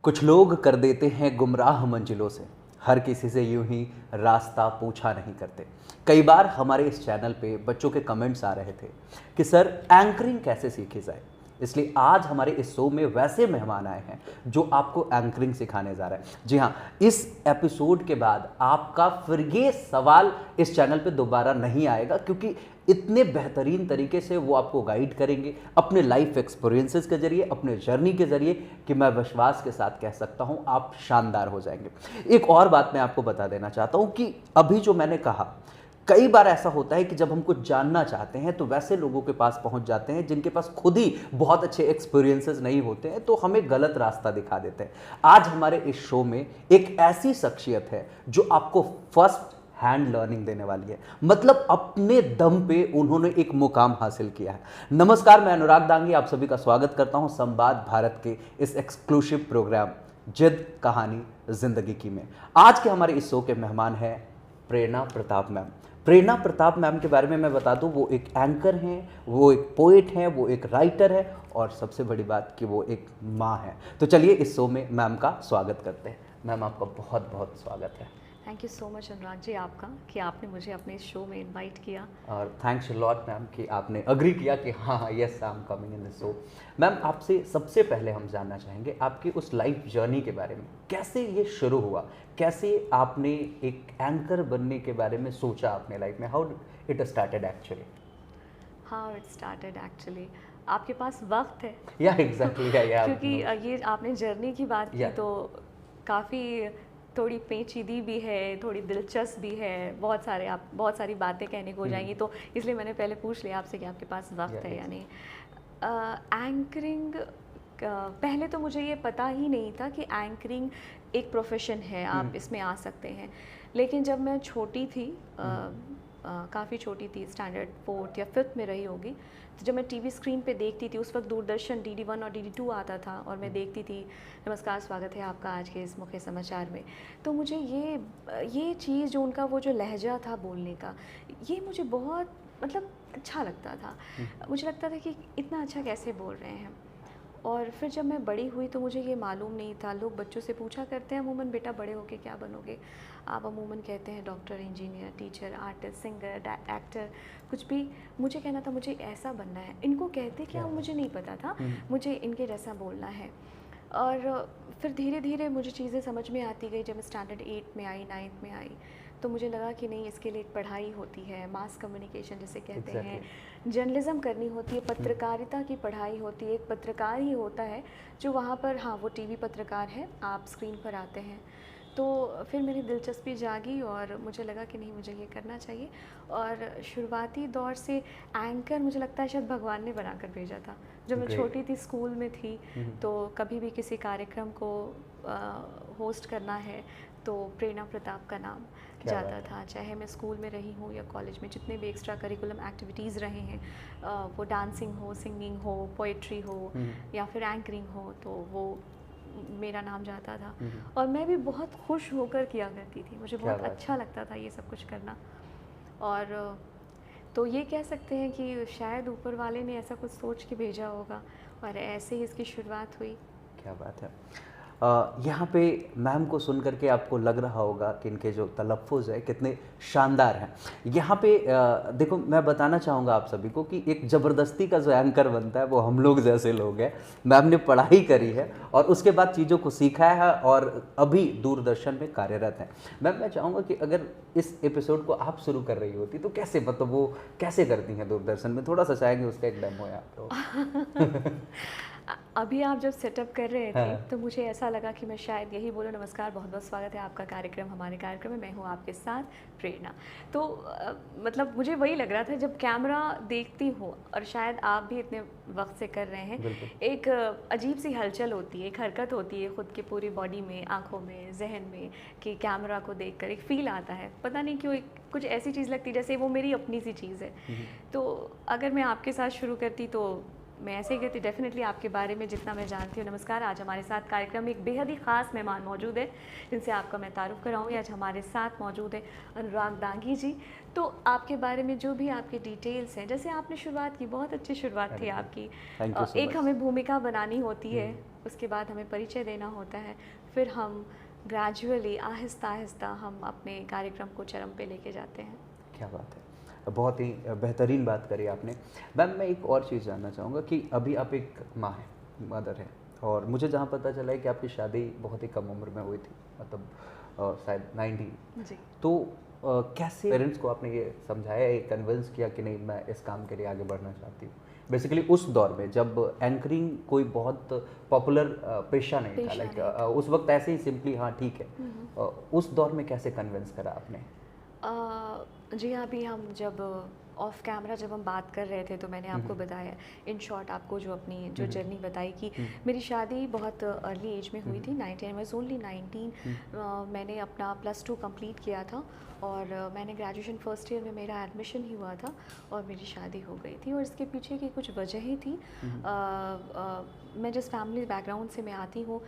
कुछ लोग कर देते हैं गुमराह मंजिलों से, हर किसी से यूं ही रास्ता पूछा नहीं करते। कई बार हमारे इस चैनल पे बच्चों के कमेंट्स आ रहे थे कि सर एंकरिंग कैसे सीखी जाए। इसलिए आज हमारे इस शो में वैसे मेहमान आए हैं जो आपको एंकरिंग सिखाने जा रहे हैं। जी हाँ, इस एपिसोड के बाद आपका फिर ये सवाल इस चैनल पे दोबारा नहीं आएगा, क्योंकि इतने बेहतरीन तरीके से वो आपको गाइड करेंगे अपने लाइफ एक्सपीरियंसेस के जरिए, अपने जर्नी के जरिए, कि मैं विश्वास के साथ कह सकता हूँ आप शानदार हो जाएंगे। एक और बात मैं आपको बता देना चाहता हूँ कि अभी जो मैंने कहा, कई बार ऐसा होता है कि जब हम कुछ जानना चाहते हैं तो वैसे लोगों के पास पहुंच जाते हैं जिनके पास खुद ही बहुत अच्छे एक्सपीरियंसेस नहीं होते हैं, तो हमें गलत रास्ता दिखा देते हैं। आज हमारे इस शो में एक ऐसी शख्सियत है जो आपको फर्स्ट हैंड लर्निंग देने वाली है, मतलब अपने दम पे उन्होंने एक मुकाम हासिल किया है। नमस्कार, मैं अनुराग दांगी आप सभी का स्वागत करता हूं संवाद भारत के इस एक्सक्लूसिव प्रोग्राम जिद कहानी जिंदगी की में। आज के हमारे इस शो के मेहमान हैं प्रेरणा प्रताप मैम। प्रेरणा प्रताप मैम के बारे में मैं बता दूं, वो एक एंकर हैं, वो एक पोएट हैं, वो एक राइटर है, और सबसे बड़ी बात कि वो एक माँ है। तो चलिए इस शो में मैम का स्वागत करते हैं। मैम आपका बहुत बहुत स्वागत है। Thank you so much Anurag ji आपका कि आपने मुझे अपने इस शो में इनवाइट किया। और थैंक्स अ लॉट मैम कि आपने अग्री किया कि हाँ yes I am coming in this show. Ma'am आपसे सबसे पहले हम जानना चाहेंगे आपकी उस लाइफ जर्नी के बारे में, कैसे ये शुरू हुआ, कैसे आपने एक एंकर बनने के बारे में सोचा अपने लाइफ में, how it started actually. How it started actually, आपके पास वक्त है? या एग्जैक्टली क्योंकि ये आपने जर्नी की बात की तो काफ़ी थोड़ी पेचीदी भी है, थोड़ी दिलचस्प भी है, बहुत सारी बातें कहने को हो जाएंगी, तो इसलिए मैंने पहले पूछ लिया आपसे कि आपके पास वक्त है या नहीं। एंकरिंग पहले तो मुझे ये पता ही नहीं था कि एंकरिंग एक प्रोफेशन है, आप इसमें आ सकते हैं। लेकिन जब मैं छोटी थी, काफ़ी छोटी थी, स्टैंडर्ड 4th या 5th में रही होगी, तो जब मैं टीवी स्क्रीन पे देखती थी, उस वक्त दूरदर्शन DD1 और DD2 आता था और मैं देखती थी नमस्कार स्वागत है आपका आज के इस मुख्य समाचार में, तो मुझे ये चीज़ जो उनका वो जो लहजा था बोलने का, ये मुझे बहुत मतलब अच्छा लगता था। मुझे लगता था कि इतना अच्छा कैसे बोल रहे हैं। और फिर जब मैं बड़ी हुई तो मुझे ये मालूम नहीं था। लोग बच्चों से पूछा करते हैं अमूमन बेटा बड़े होके क्या बनोगे, आप अमूमन कहते हैं doctor, engineer, teacher, artist, singer, actor, कुछ भी। मुझे कहना था मुझे ऐसा बनना है। इनको कहते क्या मुझे नहीं पता था, मुझे इनके जैसा बोलना है। और फिर धीरे धीरे मुझे चीज़ें समझ में आती गई। जब मैं स्टैंडर्ड 8 में आई, 9th में आई, तो मुझे लगा कि नहीं, इसके लिए एक पढ़ाई होती है, मास कम्युनिकेशन जिसे कहते हैं, जर्नलिज्म करनी होती है, पत्रकारिता की पढ़ाई होती है। एक पत्रकार ही होता है जो वहाँ पर, हाँ वो टीवी पत्रकार है, आप स्क्रीन पर आते हैं। तो फिर मेरी दिलचस्पी जागी और मुझे लगा कि नहीं, मुझे ये करना चाहिए। और शुरुआती दौर से एंकर मुझे लगता है शायद भगवान ने बना कर भेजा था। जब मैं छोटी थी, स्कूल में थी, तो कभी भी किसी कार्यक्रम को होस्ट करना है तो प्रेरणा प्रताप का नाम जाता था। चाहे मैं स्कूल में रही हूँ या कॉलेज में, जितने भी एक्स्ट्रा करिकुलम एक्टिविटीज़ रहे हैं, वो डांसिंग हो, सिंगिंग हो, पोइट्री हो या फिर एंकरिंग हो, तो वो मेरा नाम जाता था। और मैं भी बहुत खुश होकर किया करती थी, मुझे बहुत अच्छा लगता था ये सब कुछ करना। और तो ये कह सकते हैं कि शायद ऊपर वाले ने ऐसा कुछ सोच के भेजा होगा और ऐसे ही इसकी शुरुआत हुई। क्या बात है। यहाँ पे मैम को सुन करके आपको लग रहा होगा कि इनके जो तलफ़ुज़ है कितने शानदार हैं। यहाँ पे देखो, मैं बताना चाहूँगा आप सभी को कि एक ज़बरदस्ती का जो एंकर बनता है वो हम लोग जैसे लोग हैं। मैम ने पढ़ाई करी है और उसके बाद चीज़ों को सीखा है और अभी दूरदर्शन में कार्यरत हैं। मैम मैं चाहूँगा कि अगर इस एपिसोड को आप शुरू कर रही होती तो कैसे, मतलब वो कैसे करती हैं दूरदर्शन में, थोड़ा सा चाहेंगे उसका एक डेमो है आपको। अभी आप जब सेटअप कर रहे थे तो मुझे ऐसा लगा कि मैं शायद यही बोलूं, नमस्कार, बहुत बहुत स्वागत है आपका कार्यक्रम, हमारे कार्यक्रम में मैं हूं आपके साथ प्रेरणा। तो मतलब मुझे वही लग रहा था जब कैमरा देखती हूँ, और शायद आप भी इतने वक्त से कर रहे हैं, एक अजीब सी हलचल होती है, एक हरकत होती है खुद की पूरी बॉडी में, आँखों में, जहन में, कि कैमरा को देख कर एक फ़ील आता है। पता नहीं क्यों कुछ ऐसी चीज़ लगती है जैसे वो मेरी अपनी सी चीज़ है। तो अगर मैं आपके साथ शुरू करती तो मैं ऐसे ही कहती डेफिनेटली आपके बारे में जितना मैं जानती हूँ। नमस्कार, आज हमारे साथ कार्यक्रम में एक बेहद ही ख़ास मेहमान मौजूद है जिनसे आपका मैं तारुफ कराऊंगी। आज हमारे साथ मौजूद है अनुराग दांगी जी। तो आपके बारे में जो भी आपके डिटेल्स हैं, जैसे आपने शुरुआत की, बहुत अच्छी शुरुआत थी आपकी। एक हमें भूमिका बनानी होती है, उसके बाद हमें परिचय देना होता है, फिर हम ग्रेजुअली आहिस्ता आहिस्ता हम अपने कार्यक्रम को चरम पे लेके जाते हैं। क्या बात है, बहुत ही बेहतरीन बात करी आपने। मैम, मैं एक और चीज़ जानना चाहूँगा कि अभी आप एक माँ हैं, मदर हैं, और मुझे जहाँ पता चला है कि आपकी शादी बहुत ही कम उम्र में हुई थी, मतलब शायद 90। जी। तो कैसे पेरेंट्स को आपने ये समझाया, ये कन्विंस किया कि नहीं मैं इस काम के लिए आगे बढ़ना चाहती हूँ? बेसिकली उस दौर में जब एंकरिंग कोई बहुत पॉपुलर पेशा नहीं था, लाइक उस वक्त ऐसे ही सिंपली हाँ ठीक है, उस दौर में कैसे कन्विंस करा आपने? जी हाँ, अभी हम जब ऑफ कैमरा जब हम बात कर रहे थे तो मैंने आपको बताया इन शॉर्ट, आपको जो अपनी जो जर्नी बताई कि मेरी शादी बहुत अर्ली एज में हुई थी। 19 वाज ओनली 19। मैंने अपना +2 कंप्लीट किया था और मैंने ग्रेजुएशन फर्स्ट ईयर में मेरा एडमिशन ही हुआ था और मेरी शादी हो गई थी। और इसके पीछे की कुछ वजहें थी। मैं जिस फैमिली बैकग्राउंड से मैं आती हूँ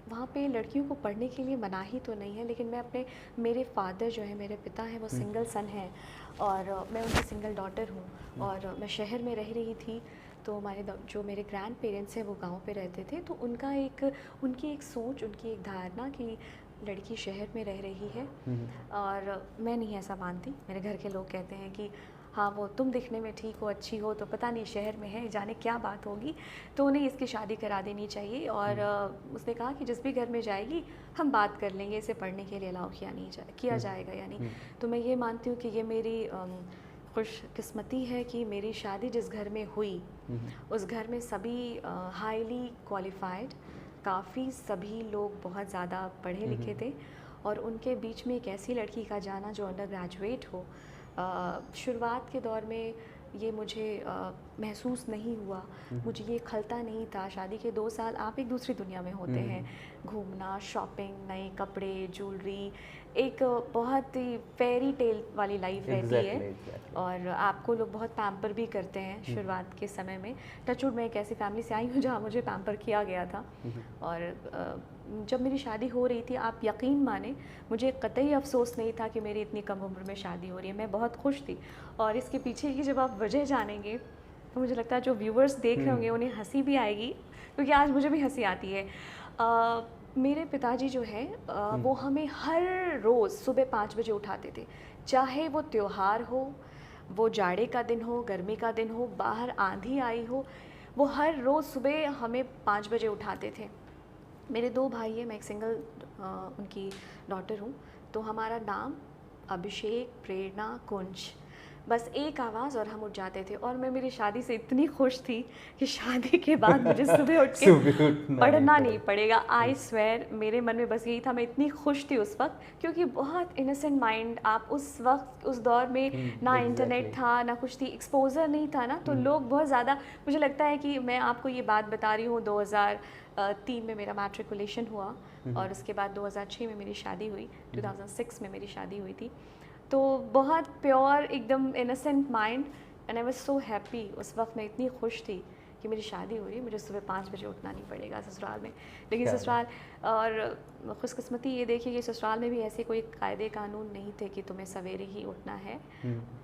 वहाँ पे लड़कियों को पढ़ने के लिए मनाही तो नहीं है, लेकिन मैं मेरे फादर जो है, मेरे पिता हैं, वो सिंगल सन हैं और मैं उनकी सिंगल डॉटर हूँ और मैं शहर में रह रही थी। तो जो मेरे ग्रैंड पेरेंट्स हैं वो गांव पे रहते थे, तो उनकी एक सोच, उनकी एक धारणा कि लड़की शहर में रह रही है और मैं नहीं ऐसा मानती। मेरे घर के लोग कहते हैं कि हाँ, वो तुम दिखने में ठीक हो, अच्छी हो, तो पता नहीं शहर में है, जाने क्या बात होगी, तो उन्हें इसकी शादी करा देनी चाहिए। और उसने कहा कि जिस भी घर में जाएगी हम बात कर लेंगे, इसे पढ़ने के लिए अलाउ किया जाएगा या नहीं। तो मैं ये मानती हूँ कि ये मेरी खुशकिस्मती है कि मेरी शादी जिस घर में हुई उस घर में सभी हाईली क्वालिफाइड, काफ़ी सभी लोग बहुत ज़्यादा पढ़े लिखे थे और उनके बीच में एक ऐसी लड़की का जाना जो अंडर ग्रेजुएट हो, शुरुआत के दौर में ये मुझे महसूस नहीं हुआ, मुझे ये खलता नहीं था। शादी के 2 साल आप एक दूसरी दुनिया में होते हैं, घूमना, शॉपिंग, नए कपड़े, ज्वेलरी, एक बहुत ही फेरी टेल वाली लाइफ रहती है। और आपको लोग बहुत पैम्पर भी करते हैं शुरुआत के समय में। टचवुड, मैं एक ऐसी फैमिली से आई हूँ जहाँ मुझे पैम्पर किया गया था। और जब मेरी शादी हो रही थी, आप यकीन माने, मुझे कतई अफसोस नहीं था कि मेरी इतनी कम उम्र में शादी हो रही है। मैं बहुत खुश थी। और इसके पीछे की जब आप वजह जानेंगे तो मुझे लगता है जो व्यूवर्स देख रहे होंगे उन्हें हंसी भी आएगी, क्योंकि आज मुझे भी हंसी आती है। मेरे पिताजी जो है वो हमें हर रोज़ सुबह 5 बजे उठाते थे, चाहे वो त्यौहार हो, वो जाड़े का दिन हो, गर्मी का दिन हो, बाहर आंधी आई हो, वो हर रोज़ सुबह हमें 5 बजे उठाते थे। मेरे 2 भाई हैं, मैं एक सिंगल उनकी डॉटर हूँ। तो हमारा नाम अभिषेक, प्रेरणा, कुंज, बस एक आवाज़ और हम उठ जाते थे। और मैं मेरी शादी से इतनी खुश थी कि शादी के बाद मुझे सुबह उठ के पढ़ना नहीं पड़ेगा। आई स्वेयर, मेरे मन में बस यही था। मैं इतनी खुश थी उस वक्त, क्योंकि बहुत इनोसेंट माइंड, आप उस वक्त उस दौर में ना इंटरनेट था ना कुछ थी, एक्सपोजर नहीं था ना, तो लोग बहुत ज़्यादा, मुझे लगता है कि मैं आपको ये बात बता रही हूँ, 2003 में मेरा मैट्रिकुलेशन हुआ और उसके बाद 2006 में मेरी शादी हुई, 2006 में मेरी शादी हुई थी। तो बहुत प्योर, एकदम innocent mind, and I was so happy. उस वक्त मैं इतनी खुश थी कि मेरी शादी हुई, मुझे सुबह 5 बजे उठना नहीं पड़ेगा ससुराल में। लेकिन ससुराल, और खुशकिस्मती ये देखिए कि ससुराल में भी ऐसे कोई कायदे कानून नहीं थे कि तुम्हें सवेरे ही उठना है।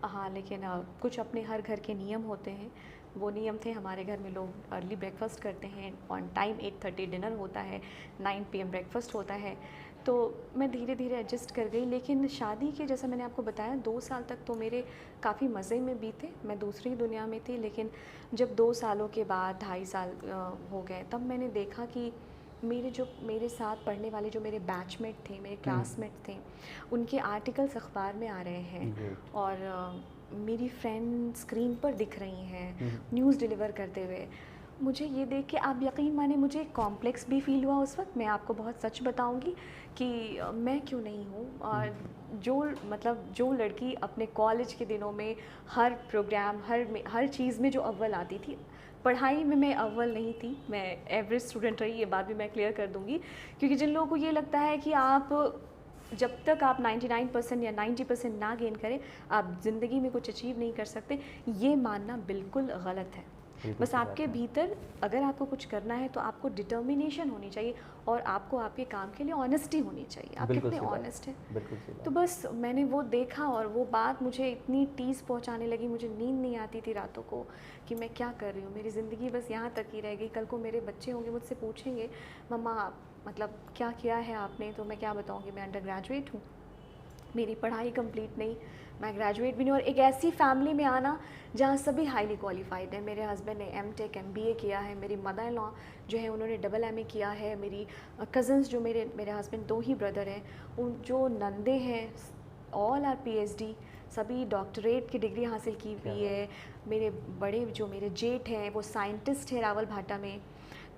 हाँ, लेकिन कुछ अपने हर घर के नियम होते हैं, वो नियम थे। हमारे घर में लोग अर्ली ब्रेकफास्ट करते हैं, ऑन टाइम 8:30 डिनर होता है, 9 PM ब्रेकफास्ट होता है। तो मैं धीरे धीरे एडजस्ट कर गई। लेकिन शादी के, जैसा मैंने आपको बताया, 2 साल तक तो मेरे काफ़ी मज़े में बीते, मैं दूसरी दुनिया में थी। लेकिन जब 2 सालों के बाद 2.5 साल हो गए, तब मैंने देखा कि मेरे साथ पढ़ने वाले जो मेरे बैचमेट थे, मेरे क्लासमेट थे, उनके आर्टिकल्स अखबार में आ रहे हैं और मेरी फ्रेंड स्क्रीन पर दिख रही हैं न्यूज़ डिलीवर करते हुए। मुझे ये देख के, आप यकीन माने, मुझे कॉम्प्लेक्स भी फील हुआ उस वक्त। मैं आपको बहुत सच बताऊंगी कि मैं क्यों नहीं हूँ। और जो लड़की अपने कॉलेज के दिनों में हर प्रोग्राम, हर चीज़ में जो अव्वल आती थी, पढ़ाई में मैं अव्वल नहीं थी, मैं एवरेज स्टूडेंट रही, ये बात भी मैं क्लियर कर दूँगी। क्योंकि जिन लोगों को ये लगता है कि आप जब तक आप 99% या 90% ना गेन करें, आप ज़िंदगी में कुछ अचीव नहीं कर सकते, ये मानना बिल्कुल गलत है। बिल्कुल बस सही बात आपके है। भीतर अगर आपको कुछ करना है तो आपको डिटर्मिनेशन होनी चाहिए और आपको आपके काम के लिए ऑनेस्टी होनी चाहिए। आप बिल्कुल कितने सही बात ऑनेस्ट हैं। है, बिल्कुल सही तो बात बस मैंने वो देखा और वो बात मुझे इतनी टीस पहुंचाने लगी, मुझे नींद नहीं आती थी रातों को कि मैं क्या कर रही हूँ, मेरी ज़िंदगी बस यहाँ तक ही रह गई। कल को मेरे बच्चे होंगे, मुझसे पूछेंगे मम्मा मतलब क्या किया है आपने, तो मैं क्या बताऊँगी मैं अंडर ग्रेजुएट हूँ, मेरी पढ़ाई कंप्लीट नहीं, मैं ग्रेजुएट भी नहीं। और एक ऐसी फैमिली में आना जहाँ सभी हाईली क्वालिफाइड हैं। मेरे हस्बैंड ने एमटेक एमबीए किया है, मेरी मदर इन लॉ जो है उन्होंने डबल एमए किया है, मेरी कज़न्स जो मेरे हस्बैंड 2 ही ब्रदर हैं, उन जो नंदे हैं ऑल आर पीएचडी, सभी डॉक्टरेट की डिग्री हासिल की क्या हुई है। मेरे बड़े जो मेरे जेठ हैं वो साइंटिस्ट हैं रावल भाटा में।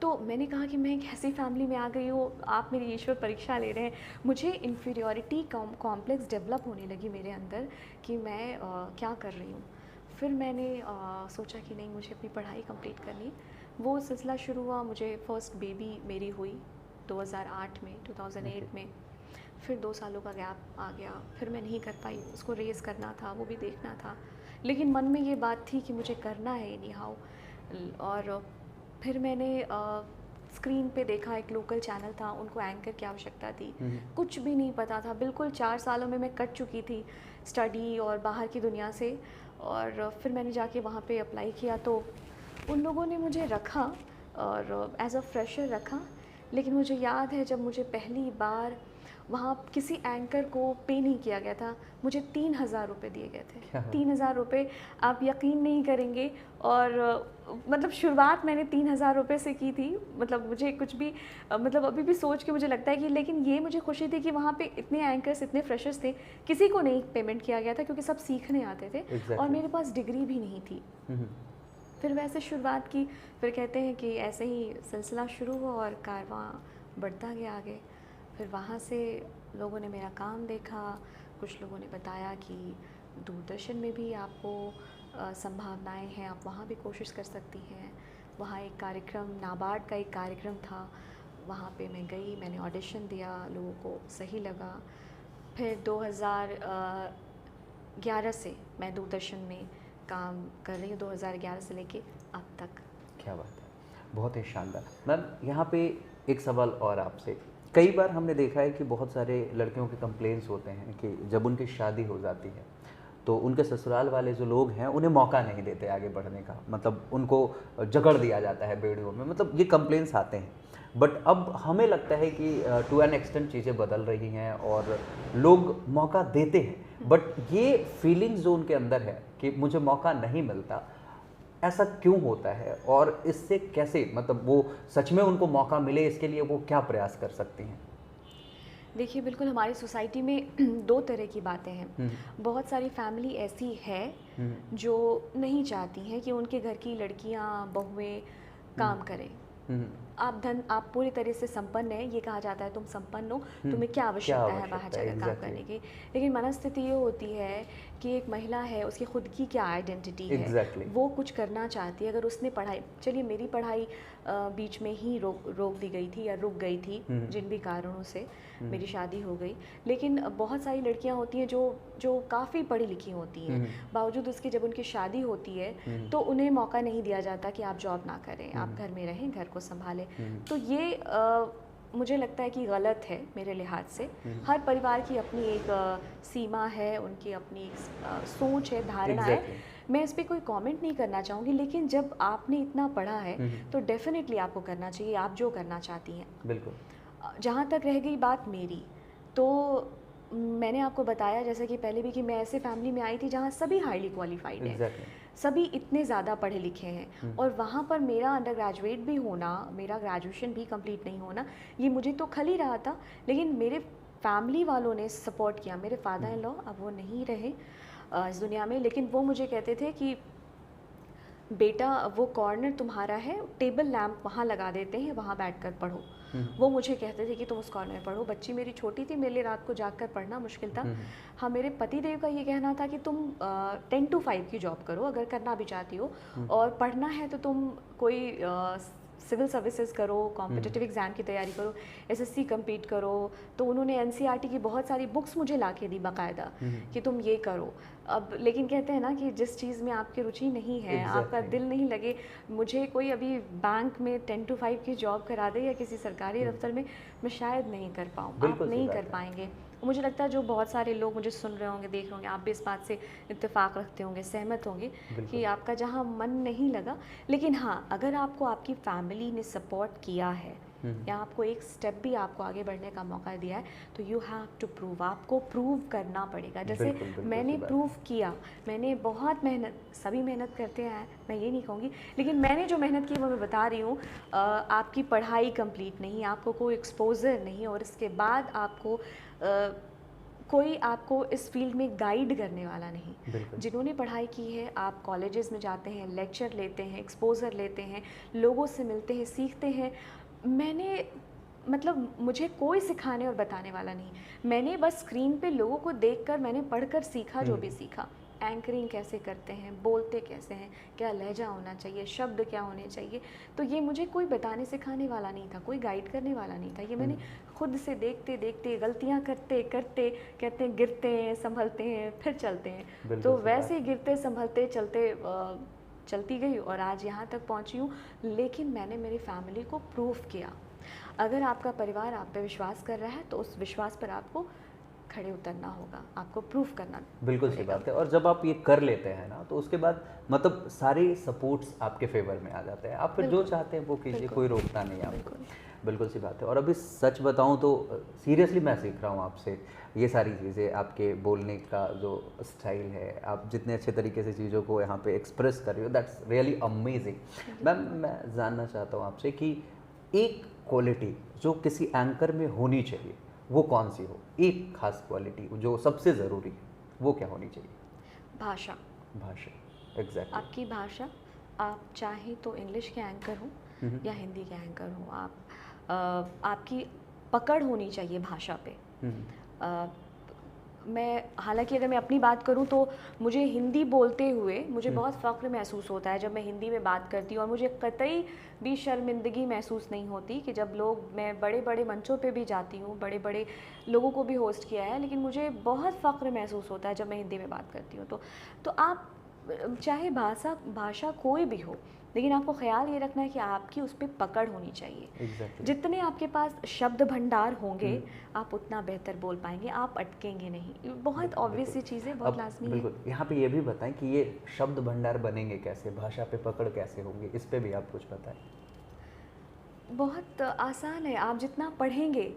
तो मैंने कहा कि मैं एक ऐसी फैमिली में आ गई हूँ, आप मेरी ईश्वर परीक्षा ले रहे हैं। मुझे इन्फीरियॉरिटी कॉम्प्लेक्स डेवलप होने लगी मेरे अंदर कि मैं क्या कर रही हूँ। फिर मैंने सोचा कि नहीं, मुझे अपनी पढ़ाई कंप्लीट करनी। वो सिलसिला शुरू हुआ, मुझे फर्स्ट बेबी मेरी हुई 2008 में, 2008 में। फिर 2 सालों का गैप आ गया, फिर मैं नहीं कर पाई, उसको रेज़ करना था, वो भी देखना था। लेकिन मन में ये बात थी कि मुझे करना है एनी हाउ। और फिर मैंने स्क्रीन पे देखा, एक लोकल चैनल था, उनको एंकर की आवश्यकता थी। कुछ भी नहीं पता था, बिल्कुल 4 सालों में मैं कट चुकी थी स्टडी और बाहर की दुनिया से। और फिर मैंने जाके वहाँ पे अप्लाई किया तो उन लोगों ने मुझे रखा और एज़ अ फ्रेशर रखा। लेकिन मुझे याद है जब मुझे पहली बार वहाँ किसी एंकर को पे नहीं किया गया था, मुझे 3,000 रुपये दिए गए थे। क्या बात। 3,000 रुपये, आप यकीन नहीं करेंगे। और मतलब शुरुआत मैंने 3,000 रुपये से की थी। मतलब मुझे कुछ भी मतलब अभी भी सोच के मुझे लगता है कि, लेकिन ये मुझे खुशी थी कि वहाँ पे इतने एंकर्स, इतने फ्रेशर्स थे, किसी को नहीं पेमेंट किया गया था क्योंकि सब सीखने आते थे। और Exactly. मेरे पास डिग्री भी नहीं थी। हम्म, फिर वैसे शुरुआत की, फिर कहते हैं कि ऐसे ही सिलसिला शुरू हुआ और कारवां बढ़ता गया आगे। फिर वहाँ से लोगों ने मेरा काम देखा, कुछ लोगों ने बताया कि दूरदर्शन में भी आपको संभावनाएं हैं, आप वहाँ भी कोशिश कर सकती हैं। वहाँ एक कार्यक्रम, नाबार्ड का एक कार्यक्रम था, वहाँ पे मैं गई, मैंने ऑडिशन दिया, लोगों को सही लगा। फिर 2011 से मैं दूरदर्शन में काम कर रही हूँ, 2011 से लेके अब तक। क्या बात है, बहुत ही शानदार। मैम यहाँ पे एक सवाल और आपसे, कई बार हमने देखा है कि बहुत सारे लड़कियों के कंप्लेंट्स होते हैं कि जब उनकी शादी हो जाती है तो उनके ससुराल वाले जो लोग हैं उन्हें मौका नहीं देते आगे बढ़ने का, मतलब उनको जकड़ दिया जाता है बेड़ियों में, मतलब ये कंप्लेंट्स आते हैं। बट अब हमें लगता है कि टू एन एक्सटेंट चीज़ें बदल रही हैं और लोग मौका देते हैं, बट ये फीलिंग्स जो उनके अंदर है कि मुझे मौका नहीं मिलता, ऐसा क्यों होता है और इससे कैसे, मतलब वो सच में उनको मौका मिले इसके लिए वो क्या प्रयास कर सकती हैं? देखिए, बिल्कुल हमारी सोसाइटी में 2 तरह की बातें हैं। बहुत सारी फैमिली ऐसी है जो नहीं चाहती हैं कि उनके घर की लड़कियां, बहुएं काम करें। आप पूरी तरह से संपन्न हैं, ये कहा जाता है तुम संपन्न हो, तुम्हें क्या आवश्यकता है बाहर जाकर काम करने की। लेकिन मनस्थिति ये होती है कि एक महिला है, उसकी खुद की क्या आइडेंटिटी है, वो कुछ करना चाहती है। अगर उसने पढ़ाई, चलिए मेरी पढ़ाई बीच में ही रोक दी गई थी या रुक गई थी जिन भी कारणों से, मेरी शादी हो गई। लेकिन बहुत सारी लड़कियां होती हैं जो काफ़ी पढ़ी लिखी होती हैं, बावजूद उसके जब उनकी शादी होती है तो उन्हें मौका नहीं दिया जाता कि आप जॉब ना करें, आप घर में रहें, घर को संभालें। तो ये मुझे लगता है कि गलत है मेरे लिहाज से। हर परिवार की अपनी एक सीमा है, उनकी अपनी सोच है, धारणा है। मैं इस पर कोई कमेंट नहीं करना चाहूँगी, लेकिन जब आपने इतना पढ़ा है तो डेफिनेटली आपको करना चाहिए, आप जो करना चाहती हैं। बिल्कुल। जहाँ तक रह गई बात मेरी, तो मैंने आपको बताया जैसे कि पहले भी कि मैं ऐसे फैमिली में आई थी जहाँ सभी हाईली क्वालिफाइड हैं, सभी इतने ज़्यादा पढ़े लिखे हैं। और वहाँ पर मेरा अंडर ग्रेजुएट भी होना, मेरा ग्रेजुएशन भी कंप्लीट नहीं होना, ये मुझे तो खल ही रहा था। लेकिन मेरे फैमिली वालों ने सपोर्ट किया। मेरे फादर इन लॉ अब वो नहीं रहे इस दुनिया में, लेकिन वो मुझे कहते थे कि बेटा वो कॉर्नर तुम्हारा है, टेबल लैंप वहाँ लगा देते हैं, वहाँ बैठकर पढ़ो। वो मुझे कहते थे कि तुम उस कॉर्नर में पढ़ो। बच्ची मेरी छोटी थी, मेरे लिए रात को जागकर पढ़ना मुश्किल था। हाँ, मेरे पति देव का ये कहना था कि तुम 10 to 5 की जॉब करो अगर करना भी चाहती हो, और पढ़ना है तो तुम कोई सिविल सर्विसेज करो, कॉम्पिटिटिव एग्ज़ाम की तैयारी करो, एसएससी कम्पीट करो। तो उन्होंने एनसीईआरटी की बहुत सारी बुक्स मुझे ला के दी बाकायदा कि तुम ये करो। अब लेकिन कहते हैं ना कि जिस चीज़ में आपकी रुचि नहीं है, आपका दिल नहीं लगे, मुझे कोई अभी बैंक में 10 to 5 की जॉब करा दे या किसी सरकारी दफ्तर में, मैं शायद नहीं कर पाऊँ, आप नहीं कर पाएंगे। मुझे लगता है जो बहुत सारे लोग मुझे सुन रहे होंगे, देख रहे होंगे, आप भी इस बात से इत्तेफाक रखते होंगे, सहमत होंगे कि आपका जहाँ मन नहीं लगा, लेकिन हाँ, अगर आपको आपकी फैमिली ने सपोर्ट किया है या आपको एक स्टेप भी आपको आगे बढ़ने का मौका दिया है, तो यू हैव टू प्रूव, आपको प्रूव करना पड़ेगा। जैसे मैंने प्रूव किया, मैंने बहुत मेहनत, सभी मेहनत करते हैं, मैं ये नहीं कहूँगी, लेकिन मैंने जो मेहनत की वो मैं बता रही हूँ। आपकी पढ़ाई कंप्लीट नहीं, आपको कोई एक्सपोजर नहीं, और इसके बाद आपको कोई आपको इस फील्ड में गाइड करने वाला नहीं। जिन्होंने पढ़ाई की है, आप कॉलेजेस में जाते हैं, लेक्चर लेते हैं, एक्सपोजर लेते हैं, लोगों से मिलते हैं, सीखते हैं। मैंने मतलब मुझे कोई सिखाने और बताने वाला नहीं, मैंने बस स्क्रीन पे लोगों को देखकर, मैंने पढ़कर सीखा जो भी सीखा। एंकरिंग कैसे करते हैं, बोलते कैसे हैं, क्या लहजा होना चाहिए, शब्द क्या होने चाहिए, तो ये मुझे कोई बताने सिखाने वाला नहीं था, कोई गाइड करने वाला नहीं था। ये मैंने खुद से देखते देखते, गलतियां करते करते, कहते हैं गिरते हैं, संभलते हैं, फिर चलते हैं, तो वैसे गिरते संभलते चलते चलती गई और आज यहाँ तक पहुँची हूँ। लेकिन मैंने मेरी फैमिली को प्रूफ किया। अगर आपका परिवार आप पे विश्वास कर रहा है तो उस विश्वास पर आपको खड़े उतरना होगा, आपको प्रूफ करना। बिल्कुल सही बात है। और जब आप ये कर लेते हैं ना, तो उसके बाद मतलब सारे सपोर्ट्स आपके फेवर में आ जाते हैं, आप फिर जो चाहते हैं वो कीजिए, कोई रोकता नहीं आपको। बिल्कुल सी बात है। और अभी सच बताऊं तो सीरियसली मैं सीख रहा हूं आपसे ये सारी चीज़ें, आपके बोलने का जो स्टाइल है, आप जितने अच्छे तरीके से चीज़ों को यहाँ पे एक्सप्रेस कर रही हो, दैट्स रियली अमेजिंग। मैम, मैं जानना चाहता हूँ आपसे कि एक क्वालिटी जो किसी एंकर में होनी चाहिए वो कौन सी हो, एक खास क्वालिटी जो सबसे ज़रूरी है, वो क्या होनी चाहिए? भाषा। भाषा, एग्जैक्टली। आपकी भाषा, आप चाहे तो इंग्लिश के एंकर हो या हिंदी के एंकर हो, आपकी पकड़ होनी चाहिए भाषा पे। मैं हालांकि अगर मैं अपनी बात करूं तो मुझे हिंदी बोलते हुए मुझे बहुत फ़ख्र महसूस होता है जब मैं हिंदी में बात करती हूँ, और मुझे कतई भी शर्मिंदगी महसूस नहीं होती कि जब लोग, मैं बड़े बड़े मंचों पे भी जाती हूँ, बड़े बड़े लोगों को भी होस्ट किया है, लेकिन मुझे बहुत फ़ख्र महसूस होता है जब मैं हिंदी में बात करती हूँ। तो आप चाहे भाषा कोई भी हो, लेकिन आपको ख्याल ये रखना है कि आपकी उस पर पकड़ होनी चाहिए। जितने आपके पास शब्द भंडार होंगे आप उतना बेहतर बोल पाएंगे, आप अटकेंगे नहीं। बहुत ऑब्वियस सी चीज़ें, बहुत लाजमी है। बिल्कुल। यहाँ पे ये भी बताएं कि ये शब्द भंडार बनेंगे कैसे, भाषा पे पकड़ कैसे होंगे, इस पे भी आप कुछ बताएं। बहुत आसान है। आप जितना पढ़ेंगे,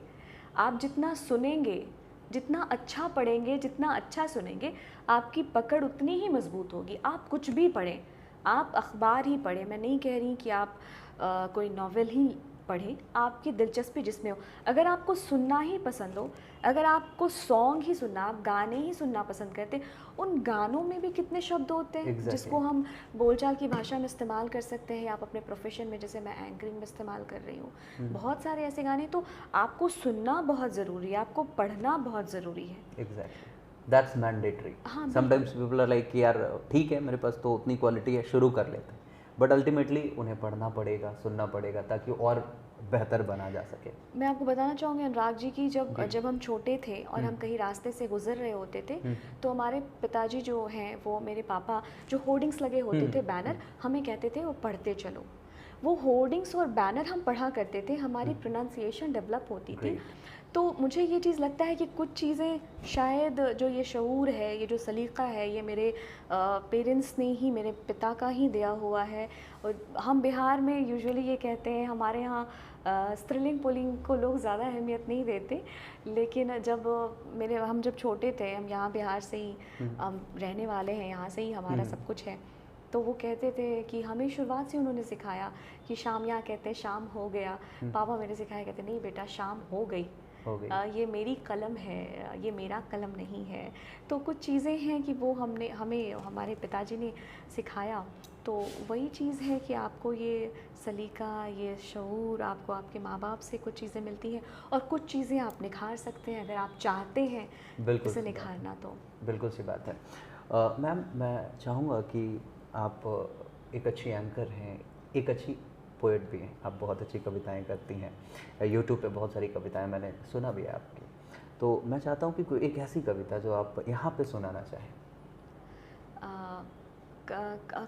आप जितना सुनेंगे, जितना अच्छा पढ़ेंगे, जितना अच्छा सुनेंगे, आपकी पकड़ उतनी ही मजबूत होगी। आप कुछ भी पढ़ें, आप अखबार ही पढ़ें, मैं नहीं कह रही कि आप कोई नॉवेल ही पढ़ें, आपकी दिलचस्पी जिसमें हो। अगर आपको सुनना ही पसंद हो, अगर आपको सॉन्ग ही सुनना, आप गाने ही सुनना पसंद करते, उन गानों में भी कितने शब्द होते हैं जिसको हम बोलचाल की भाषा में इस्तेमाल कर सकते हैं। आप अपने प्रोफेशन में, जैसे मैं एंकरिंग में इस्तेमाल कर रही हूँ, बहुत सारे ऐसे गाने। तो आपको सुनना बहुत ज़रूरी है, आपको पढ़ना बहुत ज़रूरी है। Exactly, that's mandatory. Sometimes people are like कि यार ठीक है, मेरे पास तो उतनी क्वालिटी है, शुरू कर लेते हैं, बट अल्टीमेटली उन्हें पढ़ना पड़ेगा, सुनना पड़ेगा, ताकि और बेहतर बना जा सके। मैं आपको बताना चाहूँगी अनुराग जी की जब हम छोटे थे और हम कहीं रास्ते से गुजर रहे होते थे, तो हमारे पिताजी जो हैं, वो मेरे पापा, जो होर्डिंग्स लगे होते थे, बैनर, हमें कहते थे वो पढ़ते चलो। वो होर्डिंग्स और बैनर हम पढ़ा करते थे, हमारी प्रोनाउंसिएशन डेवलप होती थी। तो मुझे ये चीज़ लगता है कि कुछ चीज़ें शायद जो ये शऊर है, ये जो सलीक़ा है, ये मेरे पेरेंट्स ने ही, मेरे पिता का ही दिया हुआ है। और हम बिहार में यूजुअली ये कहते हैं, हमारे यहाँ स्त्रीलिंग पुल्लिंग को लोग ज़्यादा अहमियत नहीं देते, लेकिन हम जब छोटे थे, हम यहाँ बिहार से ही हम रहने वाले हैं, यहाँ से ही हमारा सब कुछ है, तो वो कहते थे कि हमें शुरुआत से उन्होंने सिखाया कि शाम, यहाँ कहते हैं शाम हो गया, पापा मेरे सिखाया, कहते नहीं बेटा शाम हो गई, ये मेरी कलम है, ये मेरा कलम नहीं है। तो कुछ चीज़ें हैं कि वो हमें हमारे पिताजी ने सिखाया। तो वही चीज़ है कि आपको ये सलीका, ये शऊर, आपको आपके माँ बाप से कुछ चीज़ें मिलती हैं, और कुछ चीज़ें आप निखार सकते हैं अगर आप चाहते हैं इसे निखारना। तो बिल्कुल सी बात है। मैम, मैं चाहूँगा कि आप एक अच्छी एंकर हैं, एक अच्छी पोएट भी हैं, आप बहुत अच्छी कविताएं करती हैं, यूट्यूब पे बहुत सारी कविताएं मैंने सुना भी है आपकी। तो मैं चाहता हूँ कि कोई एक ऐसी कविता जो आप यहाँ पे सुनाना चाहें।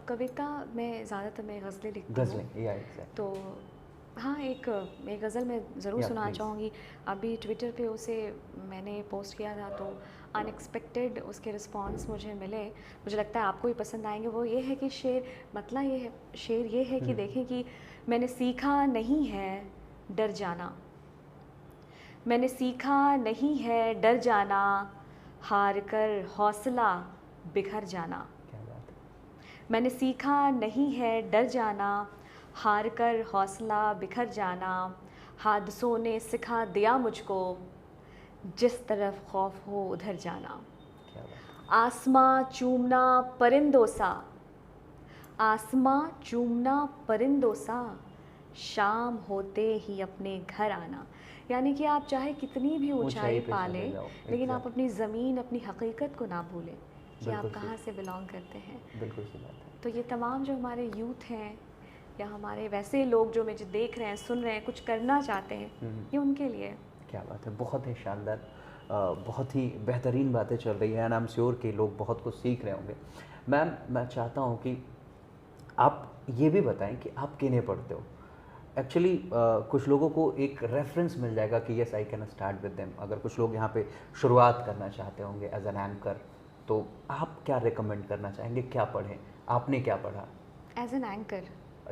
कविता मैं ज़्यादातर मैं गज़लें लिखती हूँ, गज़लें, या एग्जैक्ट, तो हाँ एक गज़ल मैं ज़रूर या सुनाना प्लीज़। चाहूँगी। अभी ट्विटर पे उसे मैंने पोस्ट किया था, तो अनएक्सपेक्टेड उसके रिस्पांस मुझे मिले, मुझे लगता है आपको भी पसंद आएंगे। वो ये है कि शेर ये है कि देखें कि मैंने सीखा नहीं है डर जाना, मैंने सीखा नहीं है डर जाना, हार कर हौसला बिखर जाना। क्या बात है। मैंने सीखा नहीं है डर जाना, हार कर हौसला बिखर जाना, हादसों ने सिखा दिया मुझको, जिस तरफ खौफ हो उधर जाना। क्या बात है। आसमां चूमना परिंदों सा, आसमां चूमना परिंदों सा, शाम होते ही अपने घर आना। यानी कि आप चाहे कितनी भी ऊंचाई पे पा चले लें, जाओ, लेकिन आप एग्जैक्ट, अपनी ज़मीन, अपनी हकीकत को ना भूलें कि आप बिल्कुल कहाँ सही, से बिलोंग करते हैं। बिल्कुल सही बात है। तो ये तमाम जो हमारे यूथ हैं या हमारे वैसे लोग जो मुझे देख रहे हैं, सुन रहे हैं, कुछ करना चाहते हैं, ये उनके लिए है। क्या बात है, बहुत ही शानदार, बहुत ही बेहतरीन बातें चल रही हैं एंड आई एम श्योर कि लोग बहुत कुछ सीख रहे होंगे। मैम, मैं चाहता हूँ कि आप ये भी बताएं कि आप किन्हें पढ़ते हो। एक्चुअली कुछ लोगों को एक रेफरेंस मिल जाएगा कि yes I can start with them. अगर कुछ लोग यहाँ पे शुरुआत करना चाहते होंगे एज एन एंकर, तो आप क्या रिकमेंड करना चाहेंगे, क्या पढ़ें, आपने क्या पढ़ा? एज एन एंकर,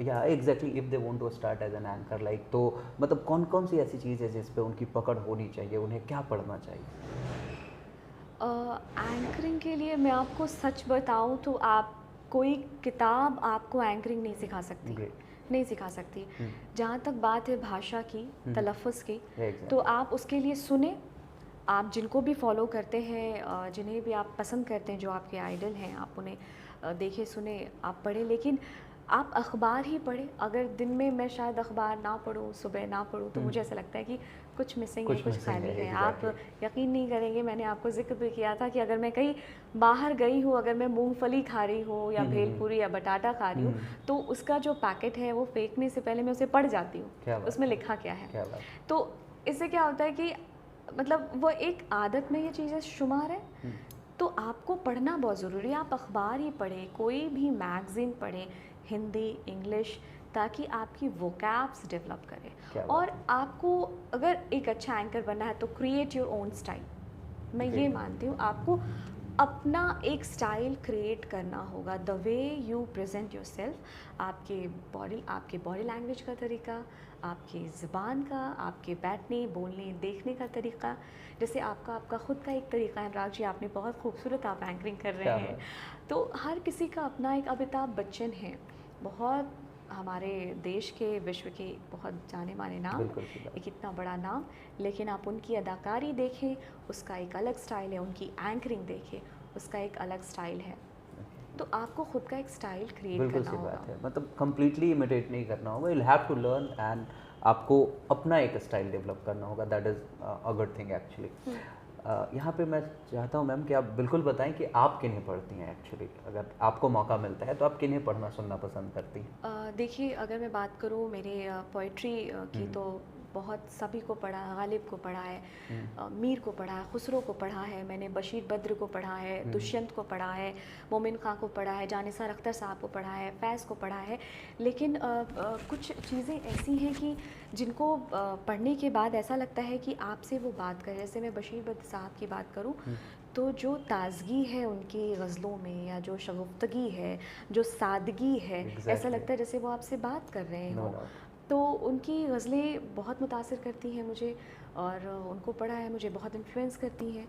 या exactly, if they want to start as an anchor like, तो मतलब कौन कौन सी ऐसी चीज़ है जिस पे उनकी पकड़ होनी चाहिए, उन्हें क्या पढ़ना चाहिए? एंकरिंग के लिए मैं आपको सच बताऊं तो आप कोई किताब आपको एंकरिंग नहीं सिखा सकती, ग्रेट। नहीं सिखा सकती। जहाँ तक बात है भाषा की, तलफ़ुज़ की, एग्जैक्ट, तो आप उसके लिए सुने। आप जिनको भी फॉलो करते हैं, जिन्हें भी आप पसंद करते हैं, जो आपके आइडल हैं, आप उन्हें देखें, सुने, आप पढ़ें। लेकिन आप अखबार ही पढ़ें। अगर दिन में मैं शायद अखबार ना पढूँ, सुबह ना पढूँ, तो मुझे ऐसा लगता है कि कुछ मिसिंग है, कुछ कुछ मिसिंग खाली है, है। आप एग्जैक्टली। यकीन नहीं करेंगे, मैंने आपको ज़िक्र भी किया था कि अगर मैं कहीं बाहर गई हूँ, अगर मैं मूंगफली खा रही हूँ या भेलपूरी या बटाटा खा रही हूँ, तो उसका जो पैकेट है वो फेंकने से पहले मैं उसे पढ़ जाती हूँ, क्या बात उसमें है, लिखा क्या है। क्या बात। तो इससे क्या होता है कि मतलब वो एक आदत में ये चीज़ें शुमार है। तो आपको पढ़ना बहुत ज़रूरी है। आप अखबार ही पढ़ें, कोई भी मैगज़ीन पढ़ें, हिंदी, इंग्लिश, ताकि आपकी वोकैब्स डेवलप करें। क्या बात और है। आपको अगर एक अच्छा एंकर बनना है तो क्रिएट योर ओन स्टाइल। मैं ये मानती हूँ, आपको अपना एक स्टाइल क्रिएट करना होगा। The way you present your self, आपके बॉडी लैंग्वेज का तरीका, आपकी ज़ुबान का, आपके बैठने, बोलने, देखने का तरीका। जैसे आपका ख़ुद का एक तरीका है। अनुराग जी, आपने बहुत खूबसूरत आप एंकरिंग कर रहे हैं, तो हर किसी का अपना एक। अमिताभ बच्चन हैं, बहुत हमारे देश के, विश्व के बहुत जाने माने नाम, एक इतना बड़ा नाम, लेकिन आप उनकी अदाकारी देखें, उसका एक अलग स्टाइल है। उनकी एंकरिंग देखें, उसका एक अलग स्टाइल है। तो आपको खुद का एक स्टाइल क्रिएट करना होगा। बात है, मतलब कम्प्लीटली इमिटेट नहीं करना होगा, you have to learn and आपको अपना एक स्टाइल डेवलप करना होगा। That is a good thing actually. यहाँ पे मैं चाहता हूँ मैम कि आप बिल्कुल बताएं कि आप किन्हें पढ़ती हैं एक्चुअली, अगर आपको मौका मिलता है तो आप किन्हें पढ़ना सुनना पसंद करती हैं? देखिए, अगर मैं बात करूँ मेरे पोइट्री की, तो बहुत सभी को पढ़ा, गालिब को पढ़ा है, मीर को पढ़ा है, खुसरो को पढ़ा है, मैंने बशीर बद्र को पढ़ा है, दुष्यंत को पढ़ा है, मोमिन खां को पढ़ा है, जानिसार अख्तर साहब को पढ़ा है, फैज़ को पढ़ा है। लेकिन कुछ चीज़ें ऐसी हैं कि जिनको पढ़ने के बाद ऐसा लगता है कि आपसे वो बात करें। जैसे मैं बशीर बद्र साहब की बात करूँ, तो जो ताजगी है उनकी गज़लों में, या जो शगुफ्तगी है, जो सादगी है, ऐसा लगता है जैसे वो आपसे बात कर रहे हों। तो उनकी गज़लें बहुत मुतासिर करती हैं मुझे, और उनको पढ़ा है, मुझे बहुत इन्फ्लुएंस करती हैं।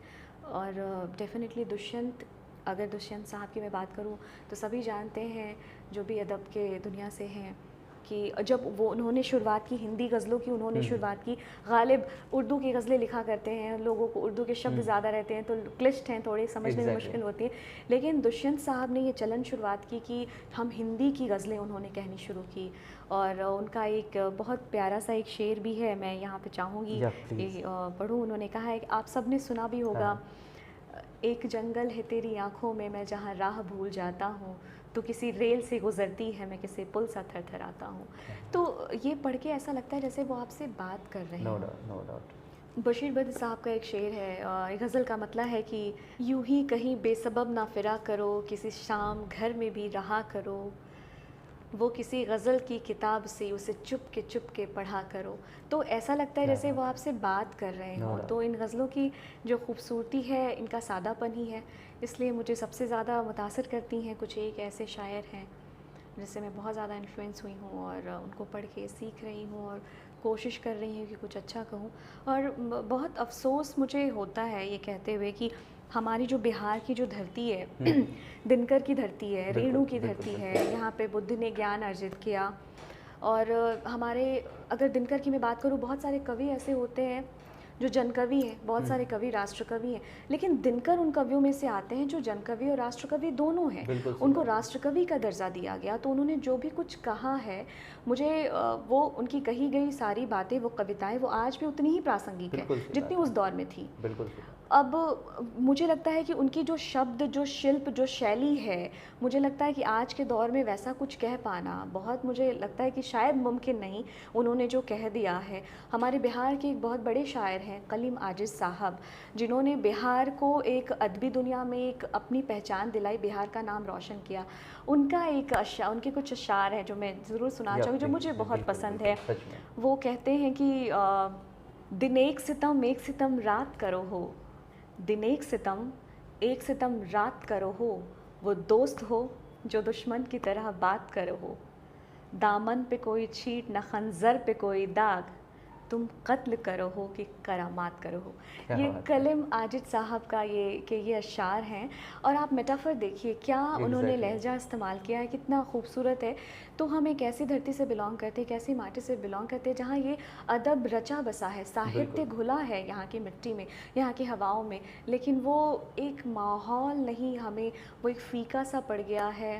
और डेफ़िनेटली दुष्यंत, अगर दुष्यंत साहब की मैं बात करूं, तो सभी जानते हैं जो भी अदब के दुनिया से हैं कि जब वो उन्होंने शुरुआत की हिंदी गज़लों की, उन्होंने शुरुआत की, गालिब उर्दू की गज़लें लिखा करते हैं, लोगों को उर्दू के शब्द ज़्यादा रहते हैं तो क्लिष्ट हैं, थोड़े समझने में मुश्किल होती है। लेकिन दुष्यंत साहब ने ये चलन शुरुआत की कि हम हिंदी की गज़लें उन्होंने कहनी शुरू की। और उनका एक बहुत प्यारा सा एक शेर भी है, मैं यहाँ पे चाहूँगी कि पढ़ूँ। उन्होंने कहा है कि आप सब ने सुना भी होगा, एक जंगल है तेरी आँखों में, मैं जहाँ राह भूल जाता हूँ, तो किसी रेल से गुजरती है मैं किसी पुल सा थरथराता हूँ। तो ये पढ़ के ऐसा लगता है जैसे वो आपसे बात कर रहे नो हैं। Doubt, no doubt. Bashir Badr sahab का एक शेर है, एक गज़ल का मतलब है कि यूं ही कहीं बेसबब ना फिरा करो, किसी शाम घर में भी रहा करो, वो किसी गज़ल की किताब से उसे चुप के पढ़ा करो। तो ऐसा लगता है क्या जैसे वो बात आपसे बात कर रहे नो हों। डाउट। तो इन गज़लों की जो खूबसूरती है, इनका सादापन ही है, इसलिए मुझे सबसे ज़्यादा मुतासर करती हैं। कुछ एक ऐसे शायर हैं जिससे मैं बहुत ज़्यादा इन्फ्लुएंस हुई हूँ और उनको पढ़ के सीख रही हूँ और कोशिश कर रही हूँ कि कुछ अच्छा कहूँ। और बहुत अफ़सोस मुझे होता है ये कहते हुए कि हमारी जो बिहार की जो धरती है, दिनकर की धरती है, बिल्कुल, रेणु की बिल्कुल, धरती बिल्कुल। है, यहाँ पे बुद्ध ने ज्ञान अर्जित किया। और हमारे अगर दिनकर की मैं बात करूँ, बहुत सारे कवि ऐसे होते हैं जो जनकवि हैं, बहुत सारे कवि राष्ट्रकवि हैं, लेकिन दिनकर उन कवियों में से आते हैं जो जनकवि और राष्ट्रकवि दोनों हैं। बिल्कुल सही उनको बात है। राष्ट्रकवि का दर्जा दिया गया, तो उन्होंने जो भी कुछ कहा है, मुझे वो उनकी कही गई सारी बातें, वो कविताएं, वो आज भी उतनी ही प्रासंगिक है बिल्कुल सही जितनी बात उस है। दौर में थी। बिल्कुल सही बात। अब मुझे लगता है कि उनकी जो शब्द, जो शिल्प, जो शैली है, मुझे लगता है कि आज के दौर में वैसा कुछ कह पाना बहुत, मुझे लगता है कि शायद मुमकिन नहीं। उन्होंने जो कह दिया है, हमारे बिहार के एक बहुत बड़े शायर हैं कलीम आजिज़ साहब, जिन्होंने बिहार को एक अदबी दुनिया में एक अपनी पहचान दिलाई, बिहार का नाम रोशन किया। उनका एक उनके कुछ अशार हैं जो मैं ज़रूर सुना या चाहूँगी, जो प्लीज़, मुझे जी, बहुत बिल्कुल, पसंद बिल्कुल, है। सच में। वो कहते हैं कि दिन एक सितम रात करो हो, दिन एक सितम रात करो हो, वो दोस्त हो जो दुश्मन की तरह बात करो हो, दामन पे कोई छीट न खंजर पे कोई दाग, तुम कत्ल करो हो कि करामात करो हो। क्या ये बात है। कलीम आजिज़ साहब का ये अशार हैं। और आप मेटाफर देखिए क्या उन्होंने एग्ज़ैक्टली। लहजा इस्तेमाल किया है, कितना खूबसूरत है। तो हम एक ऐसी धरती से बिलोंग करते हैं, एक ऐसी माटी से बिलोंग करते हैं जहाँ ये अदब रचा बसा है, साहित्य बिल्कुल। घुला है यहाँ की मिट्टी में, यहाँ की हवाओं में, लेकिन वो एक माहौल नहीं, हमें वो एक फ़ीका सा पड़ गया है।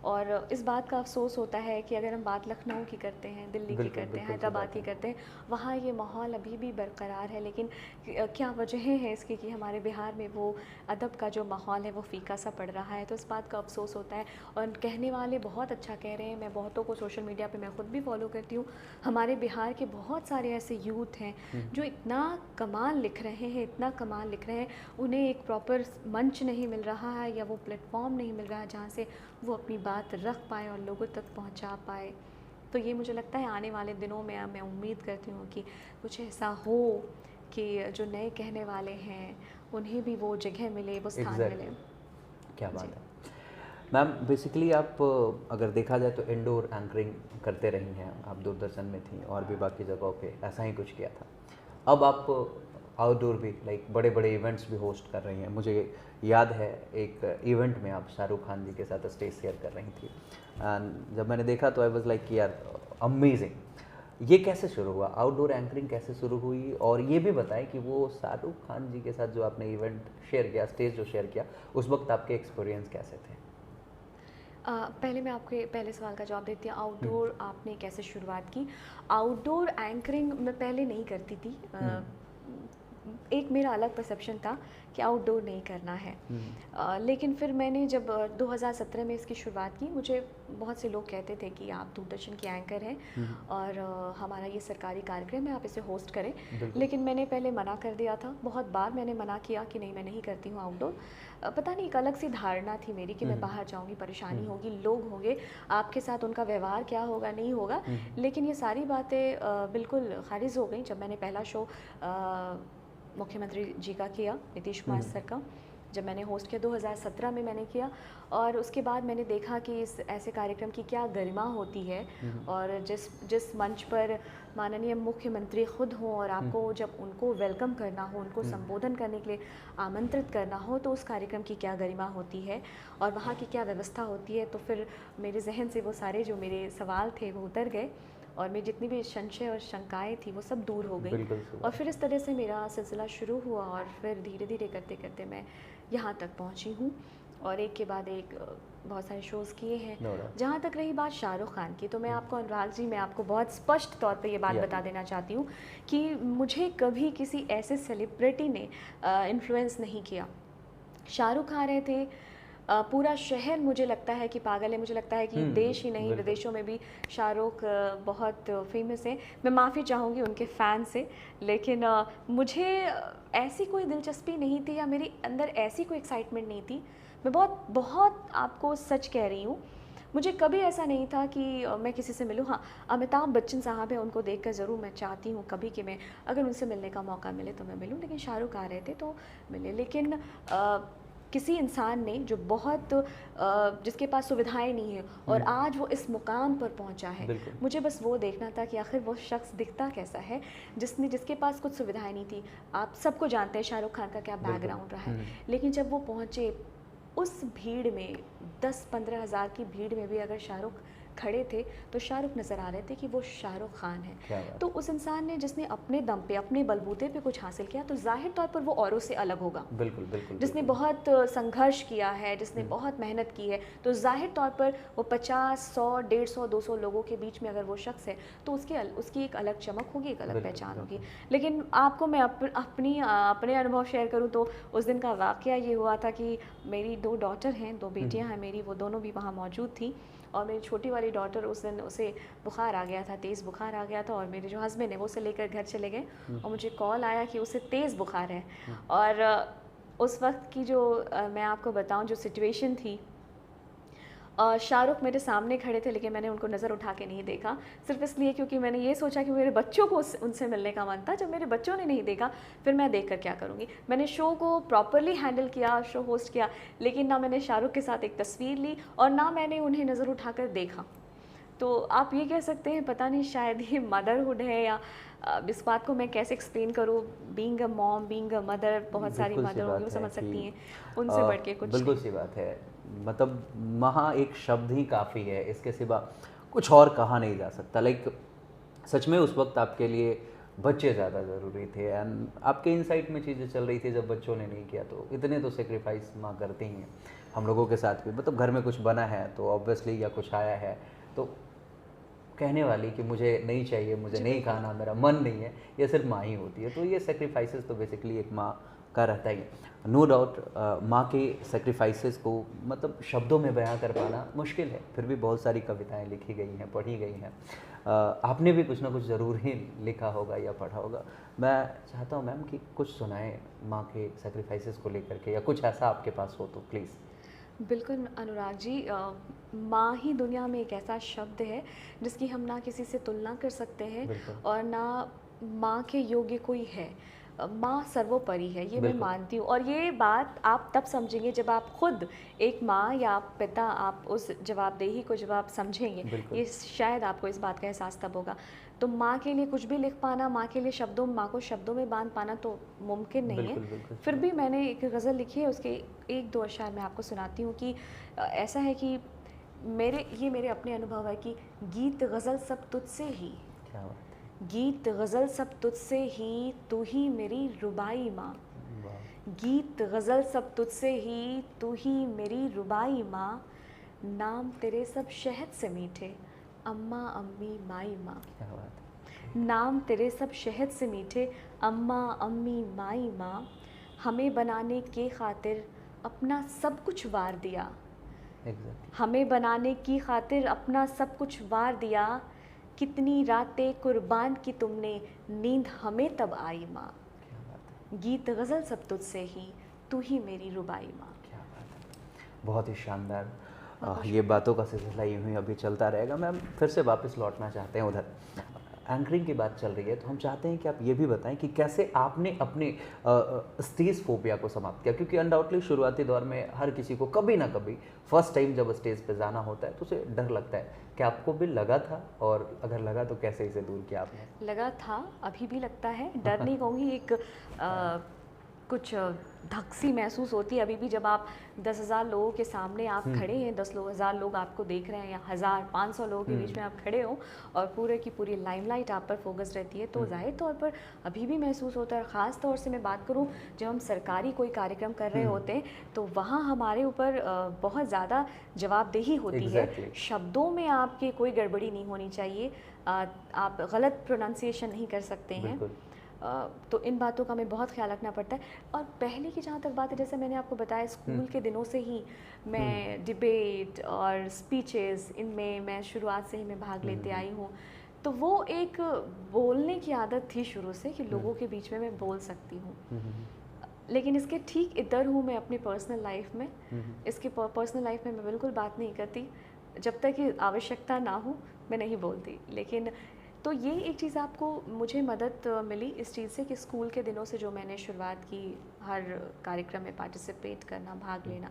और इस बात का अफ़सोस होता है कि अगर हम बात लखनऊ की करते हैं, दिल्ली की बिल्कुल, करते हैं, बिल्कुल सही हैदराबाद बात की है। करते हैं, वहाँ ये माहौल अभी भी बरकरार है। लेकिन क्या वजहें हैं इसकी कि हमारे बिहार में वो अदब का जो माहौल है वो फ़ीका सा पड़ रहा है। तो इस बात का अफ़सोस होता है। और कहने वाले बहुत अच्छा कह रहे हैं, मैं बहुतों को सोशल मीडिया पे मैं ख़ुद भी फॉलो करती हूँ। हमारे बिहार के बहुत सारे ऐसे यूथ हैं जो इतना कमाल लिख रहे हैं, इतना कमाल लिख रहे हैं, उन्हें एक प्रॉपर मंच नहीं मिल रहा है या वो प्लेटफॉर्म नहीं मिल रहा है जहाँ से वो अपनी बात रख पाएँ और लोगों तक पहुँचा पाए। तो ये मुझे लगता है आने वाले दिनों में मैं उम्मीद करती हूँ कि कुछ ऐसा हो कि जो नए कहने वाले हैं उन्हें भी वो जगह मिले, वो स्थान मिले। एग्जैक्टली। क्या जी। बात है। मैम, बेसिकली आप अगर देखा जाए तो इंडोर एंकरिंग करते रही हैं, आप दूरदर्शन में थी और भी बाकी जगहों पे ऐसा ही कुछ किया था। अब आप आउटडोर भी, लाइक बड़े बड़े इवेंट्स भी होस्ट कर रही हैं। मुझे याद है एक इवेंट में आप शाहरुख खान जी के साथ स्टेज शेयर कर रही थी, एंड जब मैंने देखा तो आई वाज लाइक यार अमेजिंग। ये कैसे शुरू हुआ, आउटडोर एंकरिंग कैसे शुरू हुई? और ये भी बताएं कि वो शाहरुख खान जी के साथ जो आपने इवेंट शेयर किया, स्टेज जो शेयर किया, उस वक्त आपके एक्सपीरियंस कैसे थे? पहले मैं आपके पहले सवाल का जवाब देती हूँ, आउटडोर आपने कैसे शुरुआत की। आउटडोर एंकरिंग मैं पहले नहीं करती थी। एक मेरा अलग परसेप्शन था कि आउटडोर नहीं करना है। लेकिन फिर मैंने जब 2017 में इसकी शुरुआत की, मुझे बहुत से लोग कहते थे कि आप दूरदर्शन की एंकर हैं और हमारा ये सरकारी कार्यक्रम है, आप इसे होस्ट करें। लेकिन मैंने पहले मना कर दिया था, बहुत बार मैंने मना किया कि नहीं, मैं नहीं करती हूँ आउटडोर। पता नहीं, एक अलग सी धारणा थी मेरी कि मैं बाहर जाऊँगी, परेशानी होगी, लोग होंगे, आपके साथ उनका व्यवहार क्या होगा, नहीं होगा। लेकिन ये सारी बातें बिल्कुल खारिज हो गई जब मैंने पहला शो मुख्यमंत्री जी का किया, नीतीश कुमार सर का, जब मैंने होस्ट किया 2017 में मैंने किया। और उसके बाद मैंने देखा कि इस ऐसे कार्यक्रम की क्या गरिमा होती है। और जिस मंच पर माननीय मुख्यमंत्री खुद हों और आपको जब उनको वेलकम करना हो, उनको संबोधन करने के लिए आमंत्रित करना हो, तो उस कार्यक्रम की क्या गरिमा होती है और वहाँ की क्या व्यवस्था होती है। तो फिर मेरे जहन से वो सारे जो मेरे सवाल थे वो उतर गए और मेरी जितनी भी संशय और शंकाएं थी वो सब दूर हो गई। और फिर इस तरह से मेरा सिलसिला शुरू हुआ और फिर धीरे धीरे करते करते मैं यहाँ तक पहुँची हूँ और एक के बाद एक बहुत सारे शोज़ किए हैं। जहाँ तक रही बात शाहरुख खान की, तो मैं आपको, अनुराग जी, मैं आपको बहुत स्पष्ट तौर पे ये बात बता देना चाहती हूँ कि मुझे कभी किसी ऐसे सेलिब्रिटी ने इन्फ्लुएंस नहीं किया। शाहरुख आ रहे थे, पूरा शहर मुझे लगता है कि पागल है। मुझे लगता है कि देश ही नहीं, बिल्कुल। विदेशों में भी शाहरुख बहुत फेमस है। मैं माफ़ी चाहूँगी उनके फ़ैन से, लेकिन मुझे ऐसी कोई दिलचस्पी नहीं थी या मेरे अंदर ऐसी कोई एक्साइटमेंट नहीं थी। मैं बहुत बहुत आपको सच कह रही हूँ, मुझे कभी ऐसा नहीं था कि मैं किसी से मिलूँ। हाँ, अमिताभ बच्चन साहब हैं, उनको देखकर ज़रूर मैं चाहती हूँ कभी कि मैं अगर उनसे मिलने का मौका मिले तो मैं मिलूँ, लेकिन शाहरुख आ रहे थे तो मिले। लेकिन किसी इंसान ने जो बहुत जिसके पास सुविधाएं नहीं हैं और आज वो इस मुकाम पर पहुंचा है, बिल्कुल। मुझे बस वो देखना था कि आखिर वो शख्स दिखता कैसा है जिसके पास कुछ सुविधाएं नहीं थी। आप सबको जानते हैं शाहरुख खान का क्या बिल्कुल। बैकग्राउंड रहा है, लेकिन जब वो पहुंचे उस भीड़ में, 10-15 हज़ार की भीड़ में भी अगर शाहरुख खड़े थे तो शाहरुख नज़र आ रहे थे कि वो शाहरुख खान क्या है। बात तो उस इंसान ने जिसने अपने दम पे, अपने बलबूते पे कुछ हासिल किया, तो जाहिर तौर पर वो औरों से अलग होगा। बिल्कुल, बिल्कुल, जिसने बिल्कुल। बहुत संघर्ष किया है, जिसने बहुत मेहनत की है, तो जाहिर तौर पर वो 50, 100, 150, 200 लोगों के बीच में अगर वो शख्स है तो उसकी एक अलग चमक होगी, एक अलग बिल्कुल, पहचान होगी। बिल्कुल। लेकिन आपको मैं अपने अनुभव शेयर करूँ तो उस दिन का वाक़या ये हुआ था कि मेरी 2 डॉटर हैं, 2 बेटियाँ हैं मेरी, वो दोनों भी वहाँ मौजूद थीं। और मेरी छोटी वाली डॉटर, उस दिन उसे बुखार आ गया था, तेज़ बुखार आ गया था, और मेरे जो हस्बैंड हैं वो उसे लेकर घर चले गए और मुझे कॉल आया कि उसे तेज़ बुखार है। और उस वक्त की जो मैं आपको बताऊं जो सिचुएशन थी, शाहरुख मेरे सामने खड़े थे लेकिन मैंने उनको नज़र उठा के नहीं देखा, सिर्फ इसलिए क्योंकि मैंने ये सोचा कि मेरे बच्चों को उनसे मिलने का मन था। जब मेरे बच्चों ने नहीं देखा फिर मैं देखकर क्या करूँगी। मैंने शो को प्रॉपरली हैंडल किया, शो होस्ट किया, लेकिन ना मैंने शाहरुख के साथ एक तस्वीर ली और ना मैंने उन्हें नज़र उठाकर देखा। तो आप ये कह सकते हैं, पता नहीं शायद ये मदरहुड है या इस बात को मैं कैसे एक्सप्लेन करूँ। Being a mom, being a mother, बहुत सारी बिल्कुल सी मदर होंगी वो बात है समझ सकती कि हैं, उनसे बढ़ के कुछ बिल्कुल नहीं। सी बात है। मतलब वहाँ एक शब्द ही काफ़ी है, इसके सिवा कुछ और कहा नहीं जा सकता। लाइक सच में उस वक्त आपके लिए बच्चे ज़्यादा ज़रूरी थे एंड आपके इनसाइट में चीज़ें चल रही थी। जब बच्चों ने नहीं किया तो इतने तो सेक्रीफाइस माँ करती ही हैं। हम लोगों के साथ भी, मतलब घर में कुछ बना है तो ऑब्वियसली, या कुछ आया है तो कहने वाली कि मुझे नहीं चाहिए, मुझे जी नहीं बिल्कुल। खाना, मेरा मन नहीं है, ये सिर्फ माँ ही होती है। तो ये सेक्रीफाइसेस तो बेसिकली एक माँ का रहता ही है। नो डाउट माँ के सेक्रीफाइसेस को मतलब शब्दों में बयां कर पाना मुश्किल है, फिर भी बहुत सारी कविताएं लिखी गई हैं, पढ़ी गई हैं। आपने भी कुछ ना कुछ ज़रूर ही लिखा होगा या पढ़ा होगा। मैं चाहता हूँ मैम कि कुछ सुनाएं माँ के सेक्रीफाइसेस को लेकर के, या कुछ ऐसा आपके पास हो तो प्लीज़। बिल्कुल अनुराग जी, माँ ही दुनिया में एक ऐसा शब्द है जिसकी हम ना किसी से तुलना कर सकते हैं बिल्कुल, और ना माँ के योग्य कोई है। माँ सर्वोपरि है, ये मैं बिल्कुल, मानती हूँ। और ये बात आप तब समझेंगे जब आप खुद एक माँ या पिता, आप उस जवाबदेही को जब आप समझेंगे, बिल्कुल। ये शायद आपको इस बात का एहसास तब होगा। तो माँ के लिए कुछ भी लिख पाना, माँ के लिए शब्दों, माँ को शब्दों में बांध पाना तो मुमकिन नहीं है। बिल्कुल, बिल्कुल। फिर भी मैंने एक गज़ल लिखी है, उसके 1-2 अशआर मैं आपको सुनाती हूँ कि ऐसा है कि मेरे अपने अनुभव है कि गीत गज़ल सब तुझसे ही, क्या बात गीत गज़ल सब तुझसे ही, तू ही मेरी रुबाई माँ। है, वाह, गीत गज़ल सब तुझसे ही, तू ही मेरी रुबाई माँ। नाम तेरे सब शहद से मीठे, अम्मा अम्मी माई माँ। क्या बात है। नाम तेरे सब शहद से मीठे, अम्मा अम्मी माई माँ। हमें बनाने के खातिर अपना सब कुछ वार दिया, एग्जैक्टली। हमें बनाने की खातिर अपना सब कुछ वार दिया। कितनी रातें कुर्बान की तुमने, नींद हमें तब आई माँ। क्या बात है, गीत गज़ल सब तुझसे ही, तू ही मेरी रुबाई माँ। क्या बात है, बहुत ही शानदार। बहुत बहुत ये बातों का सिलसिला यूं ही अभी चलता रहेगा। मैम फिर से वापस लौटना चाहते हैं उधर, एंकरिंग की बात चल रही है तो हम चाहते हैं कि आप ये भी बताएं कि कैसे आपने अपने स्टेज फोबिया को समाप्त किया, क्योंकि अनडाउटली शुरुआती दौर में हर किसी को कभी ना कभी फर्स्ट टाइम जब स्टेज पे जाना होता है तो उसे डर लगता है। क्या आपको भी लगा था, और अगर लगा तो कैसे इसे दूर किया आपने? लगा था, अभी भी लगता है। डर नहीं कहूँगी, एक कुछ धक सी महसूस होती है अभी भी, जब आप 10,000 लोगों के सामने आप खड़े हैं, 10,000 लोग आपको देख रहे हैं, या 1,000-500 लोगों के बीच में आप खड़े हो और पूरे की पूरी लाइमलाइट आप पर फोकस रहती है, तो जाहिर तौर पर अभी भी महसूस होता है। ख़ास तौर से मैं बात करूं जब हम सरकारी कोई कार्यक्रम कर रहे होते हैं तो वहाँ हमारे ऊपर बहुत ज़्यादा जवाबदेही होती है। Exactly. शब्दों में आपके कोई गड़बड़ी नहीं होनी चाहिए, आप गलत प्रोनाउंसिएशन नहीं कर सकते हैं। बिल्कुल। तो इन बातों का हमें बहुत ख्याल रखना पड़ता है। और पहले की जहाँ तक बात है, जैसे मैंने आपको बताया स्कूल के दिनों से ही मैं डिबेट और स्पीचेस इनमें मैं शुरुआत से ही मैं भाग लेते आई हूँ। तो वो एक बोलने की आदत थी शुरू से कि लोगों के बीच में मैं बोल सकती हूँ। लेकिन इसके ठीक इधर हूँ मैं अपनी पर्सनल लाइफ में। इसकी पर्सनल लाइफ में मैं बिल्कुल बात नहीं करती, जब तक कि आवश्यकता ना हो मैं नहीं बोलती। लेकिन तो ये एक चीज़ आपको मुझे मदद मिली इस चीज़ से कि स्कूल के दिनों से जो मैंने शुरुआत की हर कार्यक्रम में पार्टिसिपेट करना, भाग लेना,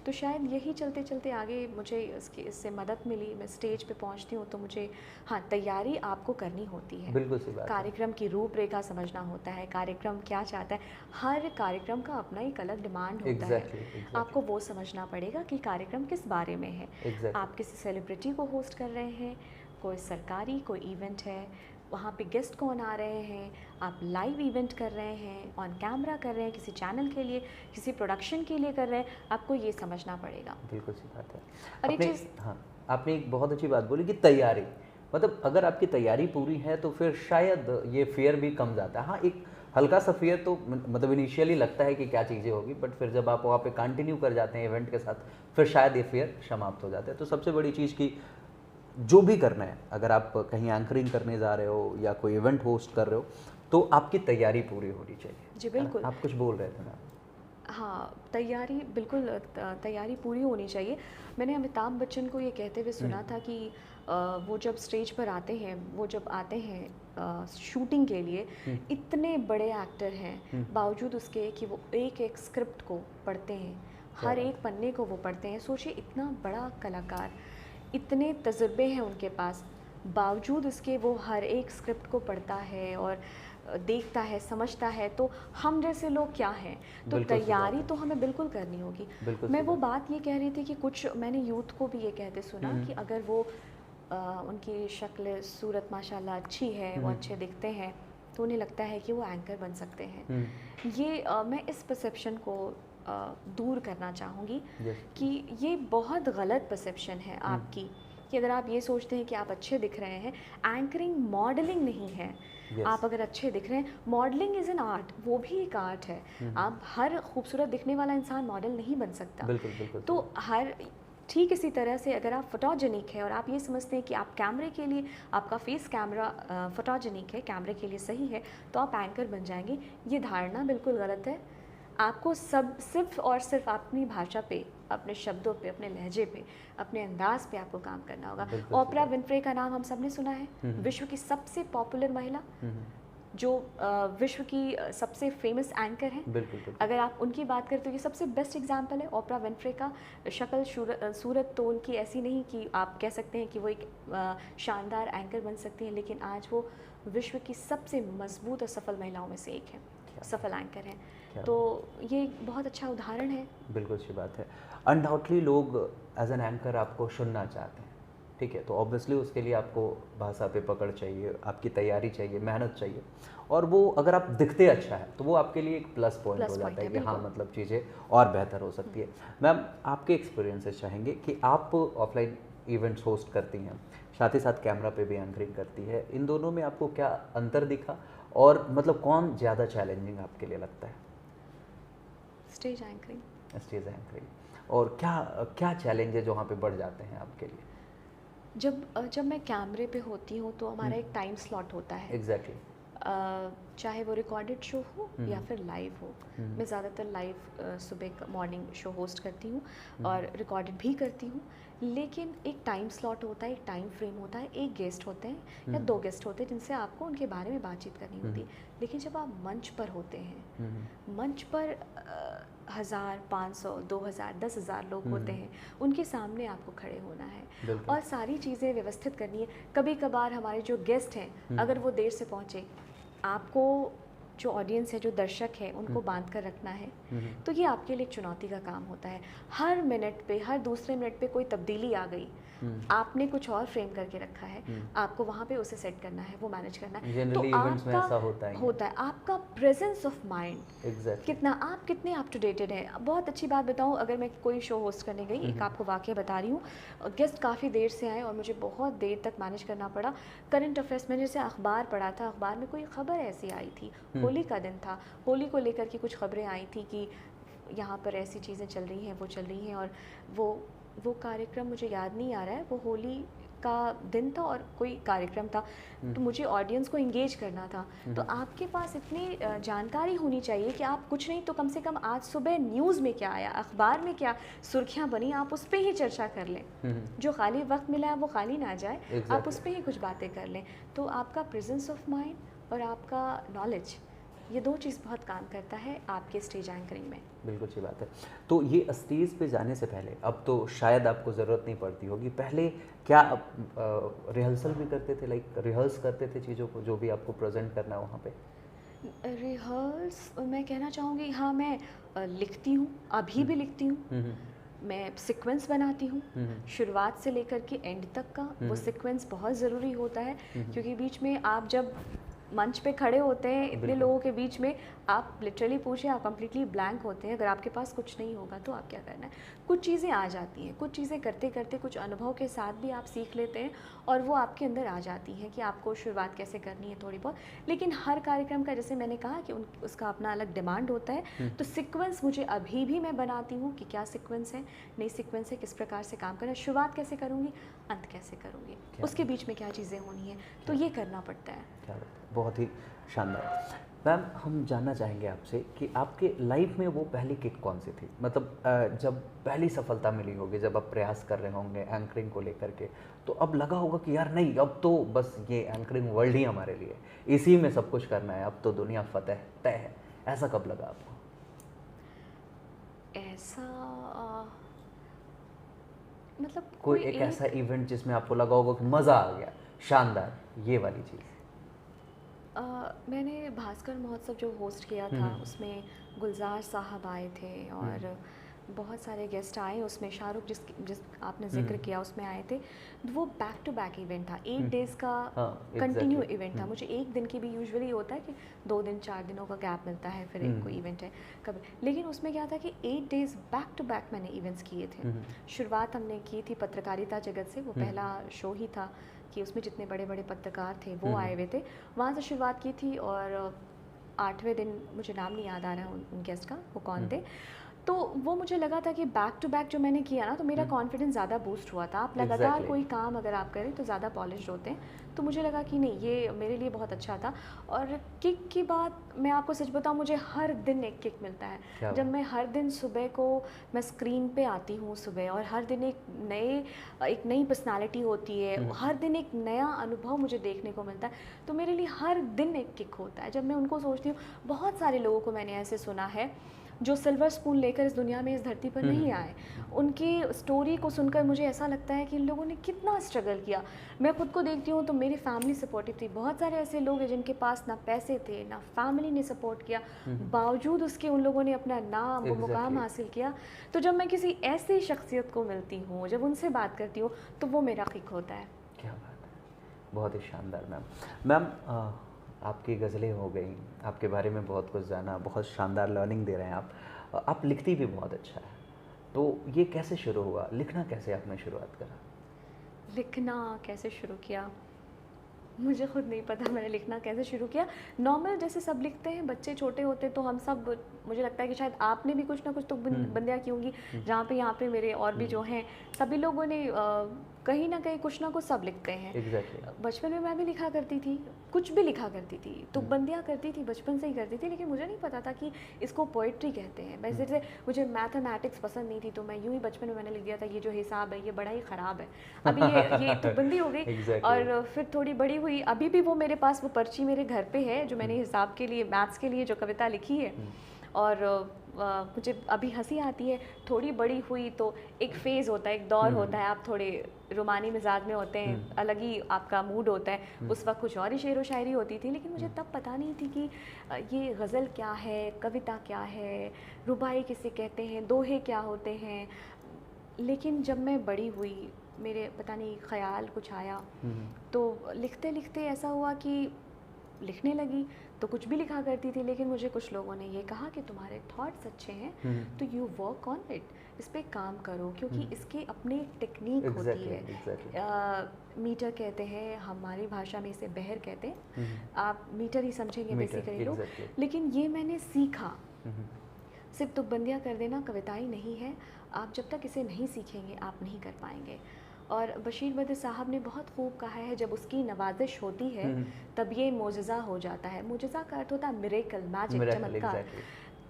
तो शायद यही चलते चलते आगे मुझे इससे मदद मिली। मैं स्टेज पे पहुंचती हूँ तो मुझे हाँ, तैयारी आपको करनी होती है। बिल्कुल सही बात है। कार्यक्रम की रूपरेखा समझना होता है, कार्यक्रम क्या चाहता है, हर कार्यक्रम का अपना एक अलग डिमांड होता है। आपको वो समझना पड़ेगा कि कार्यक्रम किस बारे में है। आप किसी सेलिब्रिटी को होस्ट कर रहे हैं, कोई सरकारी कोई इवेंट है, वहाँ पे गेस्ट कौन आ रहे हैं, आप लाइव इवेंट कर रहे हैं, ऑन कैमरा कर रहे हैं, किसी चैनल के लिए, किसी प्रोडक्शन के लिए कर रहे हैं, आपको ये समझना पड़ेगा। बिल्कुल सही बात है। और एक चीज़, हाँ, आपने एक बहुत अच्छी बात बोली कि तैयारी, मतलब अगर आपकी तैयारी पूरी है तो फिर शायद ये फियर भी कम जाता है। हाँ, एक हल्का सा फियर तो मतलब इनिशियली लगता है कि क्या चीज़ें होगी, बट फिर जब आप वहाँ पे कंटिन्यू कर जाते हैं इवेंट के साथ, फिर शायद ये फियर समाप्त हो जाता है। तो सबसे बड़ी चीज़ की जो भी करना है, अगर आप कहीं एंकरिंग करने जा रहे हो या कोई इवेंट होस्ट कर रहे हो, तो आपकी तैयारी पूरी होनी चाहिए। जी बिल्कुल। आप कुछ बोल रहे थे मैम? हाँ, तैयारी बिल्कुल, तैयारी पूरी होनी चाहिए। मैंने अमिताभ बच्चन को ये कहते हुए सुना था कि वो जब स्टेज पर आते हैं, वो जब आते हैं शूटिंग के लिए, इतने बड़े एक्टर हैं, बावजूद उसके कि वो एक एक स्क्रिप्ट को पढ़ते हैं, हर एक पन्ने को वो पढ़ते हैं। सोचिए, इतना बड़ा कलाकार, इतने तजुर्बे हैं उनके पास, बावजूद उसके वो हर एक स्क्रिप्ट को पढ़ता है और देखता है, समझता है। तो हम जैसे लोग क्या हैं, तो तैयारी तो हमें बिल्कुल करनी होगी। मैं वो बात ये कह रही थी कि कुछ मैंने यूथ को भी ये कहते सुना कि अगर वो उनकी शक्ल सूरत माशाल्लाह अच्छी है, वो अच्छे दिखते हैं, तो उन्हें लगता है कि वो एंकर बन सकते हैं। ये मैं इस परसेप्शन को दूर करना चाहूँगी कि ये बहुत गलत परसेप्शन है आपकी, कि अगर आप ये सोचते हैं कि आप अच्छे दिख रहे हैं, एंकरिंग मॉडलिंग नहीं है। आप अगर अच्छे दिख रहे हैं, मॉडलिंग इज़ एन आर्ट, वो भी एक आर्ट है। आप हर खूबसूरत दिखने वाला इंसान मॉडल नहीं बन सकता। बिल्कुल। तो हर ठीक इसी तरह से अगर आप फोटोजेनिक है और आप ये समझते हैं कि आप कैमरे के लिए, आपका फेस कैमरा फोटोजेनिक है, कैमरे के लिए सही है, तो आप एंकर बन जाएंगे, ये धारणा बिल्कुल गलत है। आपको सब सिर्फ और सिर्फ अपनी भाषा पे, अपने शब्दों पे, अपने लहजे पे, अपने अंदाज पे आपको काम करना होगा। ओपरा विनफ्रे का नाम हम सब ने सुना है, विश्व की सबसे पॉपुलर महिला, जो विश्व की सबसे फेमस एंकर हैं। बिल्कुल। अगर आप उनकी बात करें तो ये सबसे बेस्ट एग्जांपल है ओपरा विनफ्रे का। शक्ल सूरत तो उनकी ऐसी नहीं कि आप कह सकते हैं कि वो एक शानदार एंकर बन सकती हैं, लेकिन आज वो विश्व की सबसे मजबूत और सफल महिलाओं में से एक है, सफल एंकर हैं। तो ये एक बहुत अच्छा उदाहरण है। बिल्कुल अच्छी बात है। अनडाउटली लोग एज एन एंकर आपको सुनना चाहते हैं, ठीक है, तो ऑब्वियसली उसके लिए आपको भाषा पे पकड़ चाहिए, आपकी तैयारी चाहिए, मेहनत चाहिए, और वो अगर आप दिखते अच्छा है तो वो आपके लिए एक प्लस पॉइंट हो जाता है कि हाँ, मतलब चीज़ें और बेहतर हो सकती है। मैम, आपके एक्सपीरियंसेस चाहेंगे कि आप ऑफलाइन इवेंट्स होस्ट करती हैं, साथ ही साथ कैमरा पे भी एंकरिंग करती है, इन दोनों में आपको क्या अंतर दिखा, और मतलब कौन ज़्यादा चैलेंजिंग आपके लिए लगता है? Stage anchoring. और क्या चैलेंज है जो वहाँ पे बढ़ जाते हैं आपके लिए? जब मैं कैमरे पे होती हूँ तो हमारा एक टाइम स्लॉट होता है। एग्जैक्टली। चाहे वो रिकॉर्डेड शो हो या फिर लाइव हो। मैं ज़्यादातर लाइव सुबह मॉर्निंग शो होस्ट करती हूँ और रिकॉर्डेड भी करती हूँ, लेकिन एक टाइम स्लॉट होता है, एक टाइम फ्रेम होता है, एक गेस्ट होते हैं या दो गेस्ट होते हैं जिनसे आपको उनके बारे में बातचीत करनी होती है। लेकिन जब आप मंच पर होते हैं, मंच पर 1000, 500, 2000, 10,000 लोग होते हैं, उनके सामने आपको खड़े होना है और सारी चीज़ें व्यवस्थित करनी है। कभी कभार हमारे जो गेस्ट हैं, अगर वो देर से पहुँचे, आपको जो ऑडियंस है, जो दर्शक है, उनको बांध कर रखना है। तो ये आपके लिए एक चुनौती का काम होता है। हर मिनट पे, हर दूसरे मिनट पे कोई तब्दीली आ गई आपने कुछ और फ्रेम करके रखा है, आपको वहाँ पे उसे सेट करना है, वो मैनेज करना है। जनरली इवेंट्स में ऐसा होता है आपका प्रेजेंस ऑफ माइंड एग्जैक्टली कितना, आप कितने अप टू डेटेड हैं। बहुत अच्छी बात बताऊँ, अगर मैं कोई शो होस्ट करने गई, एक आपको वाकया बता रही हूँ, गेस्ट काफ़ी देर से आए और मुझे बहुत देर तक मैनेज करना पड़ा। करंट अफेयर्स, मैंने जैसे अखबार पढ़ा था, अखबार में कोई ख़बर ऐसी आई थी, होली का दिन था, होली को लेकर के कुछ खबरें आई थी कि यहाँ पर ऐसी चीज़ें चल रही हैं, वो चल रही हैं, और वो कार्यक्रम मुझे याद नहीं आ रहा है, वो होली का दिन था और कोई कार्यक्रम था, तो मुझे ऑडियंस को इंगेज करना था। तो आपके पास इतनी जानकारी होनी चाहिए कि आप कुछ नहीं तो कम से कम आज सुबह न्यूज़ में क्या आया, अखबार में क्या सुर्खियां बनी, आप उस पर ही चर्चा कर लें। जो खाली वक्त मिला है वो खाली ना जाए, आप उस पर ही कुछ बातें कर लें। तो आपका प्रेजेंस ऑफ माइंड और आपका नॉलेज, ये दो चीज़ बहुत काम करता है आपके स्टेज एंकरिंग में। बिल्कुल अच्छी बात है। तो ये स्टेज पे जाने से पहले, अब तो शायद आपको ज़रूरत नहीं पड़ती होगी, पहले क्या आप रिहर्सल भी करते थे, लाइक रिहर्स करते थे चीज़ों को जो भी आपको प्रेजेंट करना है वहाँ पे? रिहर्स मैं कहना चाहूँगी, हाँ मैं लिखती हूँ, अभी भी लिखती हूँ। मैं सीक्वेंस बनाती हूँ, शुरुआत से लेकर के एंड तक का वो सीक्वेंस बहुत ज़रूरी होता है, क्योंकि बीच में आप जब मंच पे खड़े होते हैं इतने लोगों के बीच में, आप लिटरली पूछे, आप कंप्लीटली ब्लैंक होते हैं। अगर आपके पास कुछ नहीं होगा तो आप क्या करना है, कुछ चीज़ें आ जाती हैं, कुछ चीज़ें करते करते कुछ अनुभव के साथ भी आप सीख लेते हैं और वो आपके अंदर आ जाती हैं कि आपको शुरुआत कैसे करनी है थोड़ी बहुत। लेकिन हर कार्यक्रम का, जैसे मैंने कहा कि उसका अपना अलग डिमांड होता है, तो सीक्वेंस मुझे अभी भी मैं बनाती हूँ कि क्या सीक्वेंस है, नई सीक्वेंस है, किस प्रकार से काम करना है, शुरुआत कैसे करूँगी, अंत कैसे करूँगी, उसके बीच में क्या चीज़ें होनी है, तो ये करना पड़ता है। क्या बात है, बहुत ही शानदार। मैम, हम जानना चाहेंगे आपसे कि आपके लाइफ में वो पहली किक कौन सी थी, मतलब जब पहली सफलता मिली होगी, जब आप प्रयास कर रहे होंगे एंकरिंग को लेकर के, तो अब लगा होगा कि यार नहीं, अब तो बस ये एंकरिंग वर्ल्ड ही हमारे लिए, इसी में सब कुछ करना है, अब तो दुनिया फतेह तय है, ऐसा कब लगा आपको? ऐसा मतलब कोई एक ऐसा इवेंट जिसमें आपको लगा होगा कि मज़ा आ गया, शानदार, ये वाली चीज़? मैंने भास्कर महोत्सव जो होस्ट किया था, उसमें गुलजार साहब आए थे और बहुत सारे गेस्ट आए, उसमें शाहरुख जिस आपने जिक्र किया उसमें आए थे। वो बैक टू बैक इवेंट था, 8 डेज़ का कंटिन्यू इवेंट था। मुझे एक दिन की भी यूजुअली होता है कि 2 दिन 4 दिनों का गैप मिलता है, फिर एक कोई इवेंट है कभी, लेकिन उसमें क्या था कि 8 डेज़ बैक टू बैक मैंने इवेंट्स किए थे। शुरुआत हमने की थी पत्रकारिता जगत से, वो पहला शो ही था कि उसमें जितने बड़े बड़े पत्रकार थे वो आए हुए थे, वहाँ से शुरुआत की थी। और 8वें दिन मुझे नाम नहीं याद आ रहा है उन गेस्ट का, वो कौन थे, तो वो मुझे लगा था कि बैक टू बैक जो मैंने किया ना, तो मेरा कॉन्फिडेंस ज़्यादा बूस्ट हुआ था। आप लगातार कोई काम अगर आप करें तो ज़्यादा पॉलिश्ड होते हैं, तो मुझे लगा कि नहीं, ये मेरे लिए बहुत अच्छा था। और किक की बात मैं आपको सच बताऊं, मुझे हर दिन एक किक मिलता है। जब मैं हर दिन सुबह को मैं स्क्रीन पे आती हूँ सुबह, और हर दिन एक नई पर्सनालिटी होती है, हर दिन एक नया अनुभव मुझे देखने को मिलता है, तो मेरे लिए हर दिन एक किक होता है। जब मैं उनको सोचती हूँ, बहुत सारे लोगों को मैंने ऐसे सुना है जो सिल्वर स्पून लेकर इस दुनिया में, इस धरती पर नहीं आए। उनकी स्टोरी को सुनकर मुझे ऐसा लगता है कि इन लोगों ने कितना स्ट्रगल किया। मैं खुद को देखती हूँ तो मेरी फैमिली सपोर्टिव थी। बहुत सारे ऐसे लोग हैं जिनके पास ना पैसे थे, ना फैमिली ने सपोर्ट किया, बावजूद उसके उन लोगों ने अपना नाम वो मुकाम हासिल किया। तो जब मैं किसी ऐसी शख्सियत को मिलती हूँ, जब उनसे बात करती हूँ, तो वो मेरा किक होता है। क्या बात है, बहुत ही शानदार। मैम आपकी गज़लें हो गई, आपके बारे में बहुत कुछ जाना, बहुत शानदार लर्निंग दे रहे हैं आप लिखती भी बहुत अच्छा है, तो ये कैसे शुरू हुआ, लिखना कैसे आपने शुरुआत करा? लिखना कैसे शुरू किया मुझे खुद नहीं पता, मैंने लिखना कैसे शुरू किया। नॉर्मल जैसे सब लिखते हैं, बच्चे छोटे होते तो हम सब, मुझे लगता है कि शायद आपने भी कुछ ना कुछ तो बंदियाँ की होंगी, जहाँ पे यहाँ पे मेरे और भी जो हैं, सभी लोगों ने कहीं ना कहीं कुछ ना कुछ सब लिखते हैं। बचपन में मैं भी लिखा करती थी, कुछ भी लिखा करती थी, तो बंदियाँ करती थी, बचपन से ही करती थी, लेकिन मुझे नहीं पता था कि इसको पोइट्री कहते हैं। वैसे जैसे मुझे मैथमेटिक्स पसंद नहीं थी, तो मैं यूँ ही बचपन में मैंने लिख दिया था ये जो हिसाब है ये बड़ा ही ख़राब है। अभी ये तुकबंदी हो गई। और फिर थोड़ी बड़ी हुई, अभी भी वो मेरे पास वो पर्ची मेरे घर पे है जो मैंने हिसाब के लिए, मैथ्स के लिए जो कविता लिखी है। और मुझे अभी हंसी आती है। थोड़ी बड़ी हुई तो एक फ़ेज़ होता है, एक दौर होता है, आप थोड़े रोमानी मिजाज में होते हैं, अलग ही आपका मूड होता है। उस वक्त कुछ और ही शेर व शायरी होती थी, लेकिन मुझे तब पता नहीं थी कि ये गज़ल क्या है, कविता क्या है, रुबाई किसे कहते हैं, दोहे क्या होते हैं। लेकिन जब मैं बड़ी हुई मेरे पता नहीं ख्याल कुछ आया, तो लिखते लिखते ऐसा हुआ कि लिखने लगी तो कुछ भी लिखा करती थी, लेकिन मुझे कुछ लोगों ने ये कहा कि तुम्हारे थॉट्स अच्छे हैं तो यू वर्क ऑन इट, इस पे काम करो, क्योंकि इसकी अपनी टेक्निक होती है। मीटर कहते हैं, हमारी भाषा में इसे बहर कहते हैं, आप मीटर ही समझेंगे बेसिकली लोग। लेकिन ये मैंने सीखा, सिर्फ तुकबंदियाँ कर देना कविताएं नहीं है, आप जब तक इसे नहीं सीखेंगे आप नहीं कर पाएंगे। और बशीर बद्र साहब ने बहुत खूब कहा है, जब उसकी नवाजिश होती है तब ये मोजज़ा हो जाता है। मोजज़ा का अर्थ होता है मिरेकल, मैजिक, चमत्कार।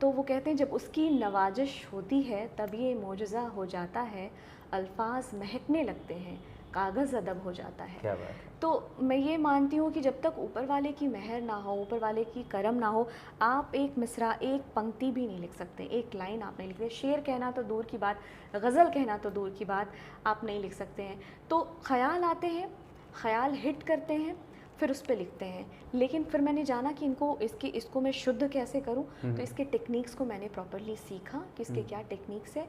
तो वो कहते हैं जब उसकी नवाजिश होती है तब ये मोजज़ा हो जाता है, अल्फाज महकने लगते हैं, कागज़ अदब हो जाता है। क्या बात है। तो मैं ये मानती हूँ कि जब तक ऊपर वाले की मेहर ना हो, ऊपर वाले की करम ना हो, आप एक मिसरा, एक पंक्ति भी नहीं लिख सकते, एक लाइन आप नहीं लिख सकते। शेर कहना तो दूर की बात, गज़ल कहना तो दूर की बात, आप नहीं लिख सकते हैं। तो ख्याल आते हैं, ख्याल हिट करते हैं, फिर उस पर लिखते हैं। लेकिन फिर मैंने जाना कि इसको मैं शुद्ध कैसे करूं, तो इसके टेक्निक्स को मैंने प्रॉपरली सीखा कि इसके क्या टेक्निक्स है,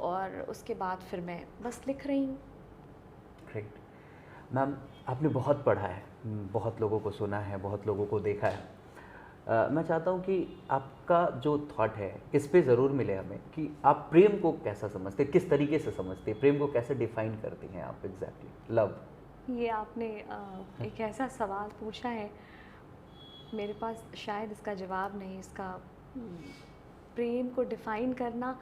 और उसके बाद फिर मैं बस लिख रही हूँ। ग्रेट मैम, आपने बहुत पढ़ा है, बहुत लोगों को सुना है, बहुत लोगों को देखा है। मैं चाहता हूँ कि आपका जो थॉट है इस पे ज़रूर मिले हमें कि आप प्रेम को कैसा समझते, किस तरीके से समझते, प्रेम को कैसे डिफाइन करती हैं आप एग्जैक्टली, लव। ये आपने एक ऐसा सवाल पूछा है, मेरे पास शायद इसका जवाब नहीं। इसका प्रेम को डिफ़ाइन करना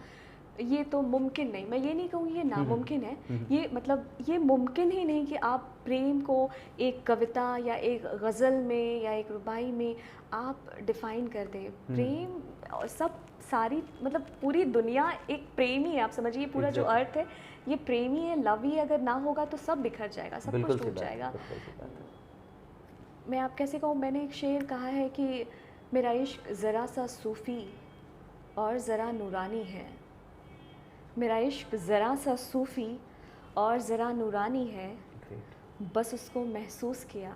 ये तो मुमकिन नहीं, मैं ये नहीं कहूँगी ये नामुमकिन है, ये मतलब ये मुमकिन ही नहीं कि आप प्रेम को एक कविता या एक गज़ल में या एक रुबाई में आप डिफ़ाइन कर दें। प्रेम सब सारी मतलब पूरी दुनिया एक प्रेम ही है, आप समझिए पूरा जो अर्थ है ये प्रेम ही है, लव ही अगर ना होगा तो सब बिखर जाएगा, सब कुछ टूट जाएगा। मैं आप कैसे कहूँ, मैंने एक शेर कहा है कि मेरा इश्क ज़रा सा सूफ़ी और ज़रा नूरानी है, मेरा इश्क ज़रा सा सूफ़ी और ज़रा नूरानी है, बस उसको महसूस किया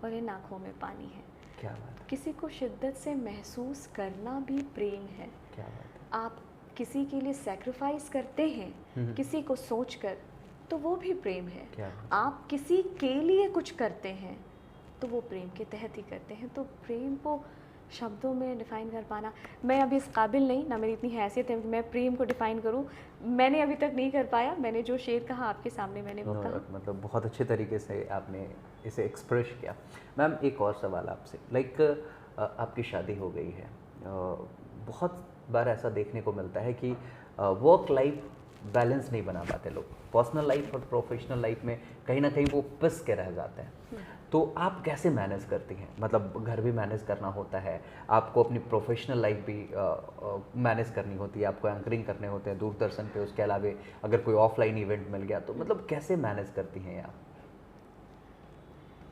और इन आँखों में पानी है। क्या बात है। किसी को शिद्दत से महसूस करना भी प्रेम है। क्या बात है। आप किसी के लिए सैक्रिफाइस करते हैं किसी को सोचकर, तो वो भी प्रेम है। आप किसी के लिए कुछ करते हैं तो वो प्रेम के तहत ही करते हैं। तो प्रेम को शब्दों में डिफ़ाइन कर पाना, मैं अभी इस काबिल नहीं, ना मेरी इतनी हैसियत है कि मैं प्रेम को डिफ़ाइन करूं, मैंने अभी तक नहीं कर पाया। मैंने जो शेर कहा आपके सामने मैंने वो कहा। मतलब बहुत अच्छे तरीके से आपने इसे एक्सप्रेस किया। मैम एक और सवाल आपसे, लाइक आपकी शादी हो गई है, बहुत बार ऐसा देखने को मिलता है कि वर्क लाइफ बैलेंस नहीं बना पाते लोग, पर्सनल लाइफ और प्रोफेशनल लाइफ में कहीं ना कहीं वो पिस के रह जाते हैं। तो आप कैसे मैनेज करती हैं, मतलब घर भी मैनेज करना होता है, आपको अपनी प्रोफेशनल लाइफ भी मैनेज करनी होती है, आपको एंकरिंग करने होते हैं दूरदर्शन पे, उसके अलावा अगर कोई ऑफलाइन इवेंट मिल गया तो मतलब कैसे मैनेज करती हैं आप?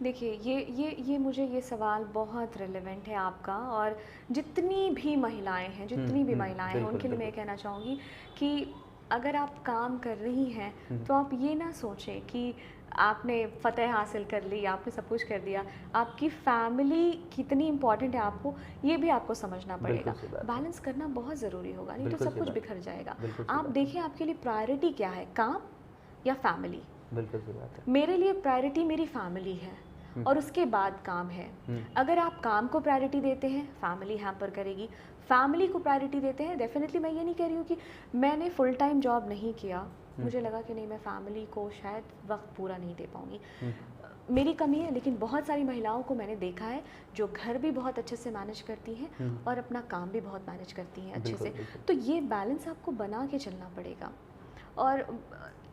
देखिए ये मुझे ये सवाल बहुत रिलेवेंट है आपका, और जितनी भी महिलाएं हैं उनके लिए मैं कहना चाहूँगी कि अगर आप काम कर रही हैं तो आप ये ना सोचें कि आपने फ़तह हासिल कर ली, आपने सब कुछ कर दिया, आपकी फैमिली कितनी इम्पॉर्टेंट है आपको, ये भी आपको समझना पड़ेगा। बैलेंस करना बहुत ज़रूरी होगा, नहीं तो सब कुछ बिखर जाएगा। आप देखिए आपके लिए प्रायोरिटी क्या है, काम या फैमिली? बिल्कुल सही बात है। मेरे लिए प्रायोरिटी मेरी फैमिली है और उसके बाद काम है। अगर आप काम को प्रायोरिटी देते हैं, फैमिली हैम्पर करेगी। फैमिली को प्रायोरिटी देते हैं, डेफिनेटली मैं ये नहीं कह रही हूँ कि मैंने फुल टाइम जॉब नहीं किया, मुझे लगा कि नहीं मैं फैमिली को शायद वक्त पूरा नहीं दे पाऊँगी, मेरी कमी है। लेकिन बहुत सारी महिलाओं को मैंने देखा है जो घर भी बहुत अच्छे से मैनेज करती हैं और अपना काम भी बहुत मैनेज करती हैं अच्छे से। तो ये बैलेंस आपको बना के चलना पड़ेगा, और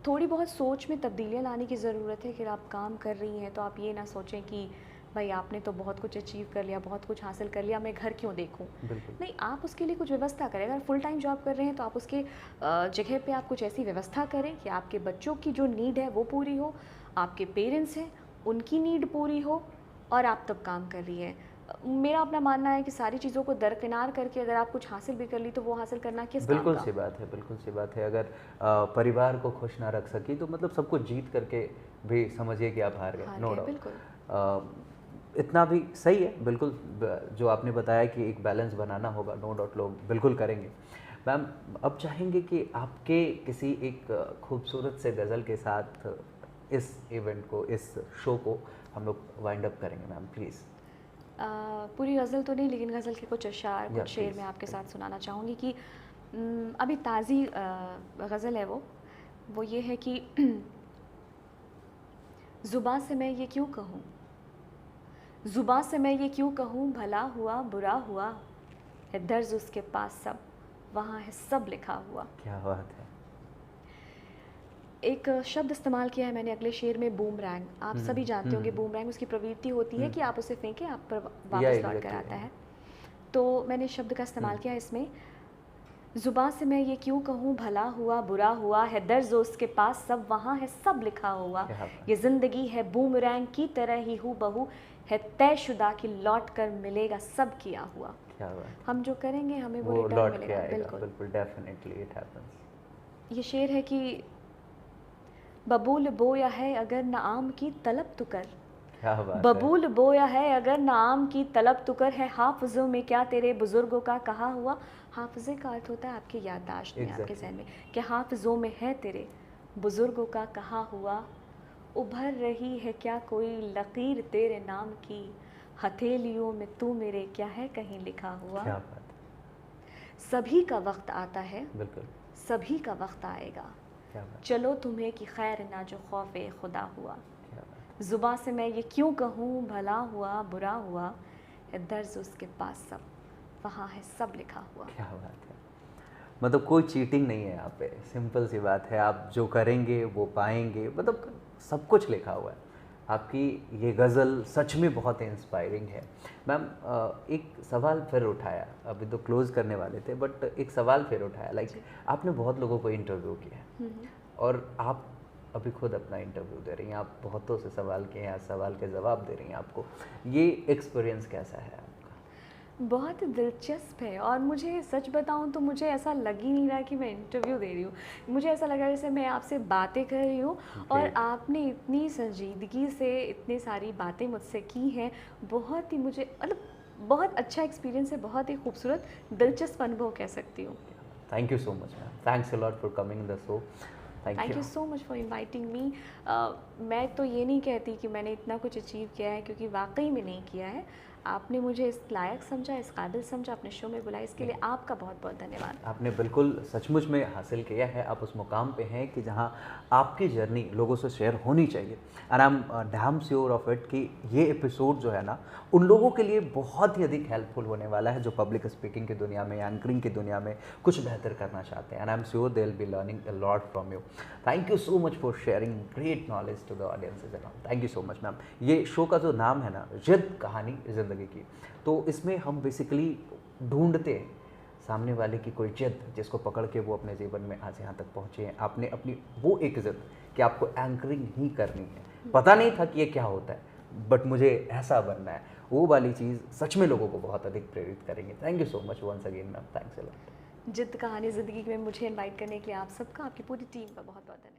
थोड़ी बहुत सोच में तब्दीलियाँ लाने की ज़रूरत है कि आप काम कर रही हैं तो आप ये ना सोचें कि भाई आपने तो बहुत कुछ अचीव कर लिया, बहुत कुछ हासिल कर लिया, मैं घर क्यों देखूं। नहीं, आप उसके लिए कुछ व्यवस्था करें। अगर फुल टाइम जॉब कर रहे हैं तो आप उसके जगह पे आप कुछ ऐसी व्यवस्था करें कि आपके बच्चों की जो नीड है वो पूरी हो, आपके पेरेंट्स हैं उनकी नीड पूरी हो, और आप तब काम कर रही हैं। मेरा अपना मानना है कि सारी चीज़ों को दरकिनार करके अगर आप कुछ हासिल भी कर ली तो वो हासिल करना किस काम का? बिल्कुल सी बात है, बिल्कुल सी बात है। अगर परिवार को खुश ना रख सकी तो मतलब सब कुछ जीत करके भी समझिए कि आप हार गए। नो डाउट, इतना भी सही है। बिल्कुल जो आपने बताया कि एक बैलेंस बनाना होगा, नो डाउट लोग बिल्कुल करेंगे। मैम अब चाहेंगे कि आपके किसी एक खूबसूरत से गज़ल के साथ इस इवेंट को, इस शो को हम लोग वाइंड अप करेंगे मैम प्लीज़। पूरी गज़ल तो नहीं, लेकिन गज़ल के कुछ अशार, या कुछ शेर प्लीज़। मैं आपके साथ सुनाना चाहूँगी कि अभी ताज़ी गज़ल है वो ये है कि ज़ुबां से मैं ये क्यों कहूँ, ज़ुबां से मैं ये क्यों कहूँ, भला हुआ बुरा हुआ है दर्ज उसके पास सब, वहाँ है सब लिखा हुआ। क्या बात है। एक शब्द इस्तेमाल किया है मैंने अगले शेर में, बूमरैंग। आप सभी जानते होंगे बूमरैंग, उसकी प्रवृत्ति होती है कि आप उसे फेंकें, आप पर वापस लौट कर आता है। तो मैंने शब्द का इस्तेमाल किया इसमें, ज़ुबां से मैं ये क्यों कहूँ, भला हुआ बुरा हुआ है दर्ज उसके पास सब, वहाँ है सब लिखा हुआ। ये ज़िंदगी है बूमरैंग की तरह ही हूबहू है तयशुदा कि लौट कर मिलेगा सब किया हुआ। क्या बात। हम जो करेंगे हमें वो वो रिटर्न लौट मिलेगा। के आएगा, बिल्कुल बिल्कुल, डेफिनेटली इट हैपेंस। ये शेर है कि बबूल बोया है अगर नाम की तलब तो कर, क्या बात है। बबूल बोया है अगर नाम की तलब तो कर, है हाफिज़ों में क्या तेरे बुजुर्गों का कहा हुआ। हाफिज़े का अर्थ होता है आपकी याददाश्त में, आपके जहन में, कि हाफिज़ों में है तेरे बुजुर्गों का कहा हुआ। उभर रही है क्या कोई लकीर तेरे नाम की, हथेलियों में तू मेरे क्या है कहीं लिखा हुआ। क्या बात है। सभी का वक्त आता है, बिल्कुल। सभी का वक्त आएगा, क्या बात। चलो तुम्हें कि खैर ना जो खौफे खुदा हुआ। क्या बात। ज़ुबां से मैं ये क्यों कहूँ, भला हुआ बुरा हुआ है दर्ज उसके पास सब, वहाँ है सब लिखा हुआ। क्या बात है। मतलब कोई चीटिंग नहीं है यहाँ पे, सिंपल सी बात है, आप जो करेंगे वो पाएंगे, मतलब सब कुछ लिखा हुआ है। आपकी ये गज़ल सच में बहुत इंस्पायरिंग है मैम। एक सवाल फिर उठाया, अभी तो क्लोज़ करने वाले थे बट एक सवाल फिर उठाया, लाइक आपने बहुत लोगों को इंटरव्यू किया है और आप अभी खुद अपना इंटरव्यू दे रही हैं, आप बहुतों से सवाल किए हैं, सवाल के जवाब दे रही हैं। आपको ये एक्सपीरियंस कैसा है आपका? बहुत दिलचस्प है, और मुझे सच बताऊं तो मुझे ऐसा लग ही नहीं रहा कि मैं इंटरव्यू दे रही हूँ। मुझे ऐसा लग रहा है जैसे मैं आपसे बातें कर रही हूँ और आपने इतनी संजीदगी से इतनी सारी बातें मुझसे की हैं। बहुत ही मुझे मतलब बहुत अच्छा एक्सपीरियंस है, बहुत ही खूबसूरत दिलचस्प अनुभव कह सकती हूँ। Thank you so much ma'am, thanks a lot for coming the show. Thank you so much for inviting me. मैं तो ये नहीं कहती कि मैंने इतना कुछ अचीव किया है, क्योंकि वाकई में नहीं किया है। आपने मुझे इस लायक समझा, इस काबिल समझा, अपने शो में बुलाया, इसके लिए आपका बहुत बहुत धन्यवाद। आपने बिल्कुल सचमुच में हासिल किया है, आप उस मुकाम पे हैं कि जहां आपकी जर्नी लोगों से शेयर होनी चाहिए। And I am damn sure of it कि ये एपिसोड जो है ना उन लोगों के लिए बहुत ही अधिक हेल्पफुल होने वाला है जो पब्लिक स्पीकिंग की दुनिया में, एंकरिंग की दुनिया में कुछ बेहतर करना चाहते हैं। And I am sure they will be learning a lot from you. Thank you so much for sharing great knowledge to the audiences around. Thank you so much ma'am. ये शो का जो नाम है ना, जिद कहानी ज़िंदगी की, तो इसमें हम बेसिकली ढूंढते हैं सामने वाले की कोई जिद जिसको पकड़ के वो अपने जीवन में आज यहाँ तक पहुँचे हैं। आपने अपनी वो एक जिद कि आपको एंकरिंग ही करनी है, पता नहीं था कि ये क्या होता है बट मुझे ऐसा बनना है, वो वाली चीज़ सच में लोगों को बहुत अधिक प्रेरित करेंगे। Thank you so much once again ma'am, thanks a lot. जिद कहानी ज़िंदगी में मुझे इनवाइट करने के लिए आप सबका, आपकी पूरी टीम का बहुत बहुत धन्यवाद।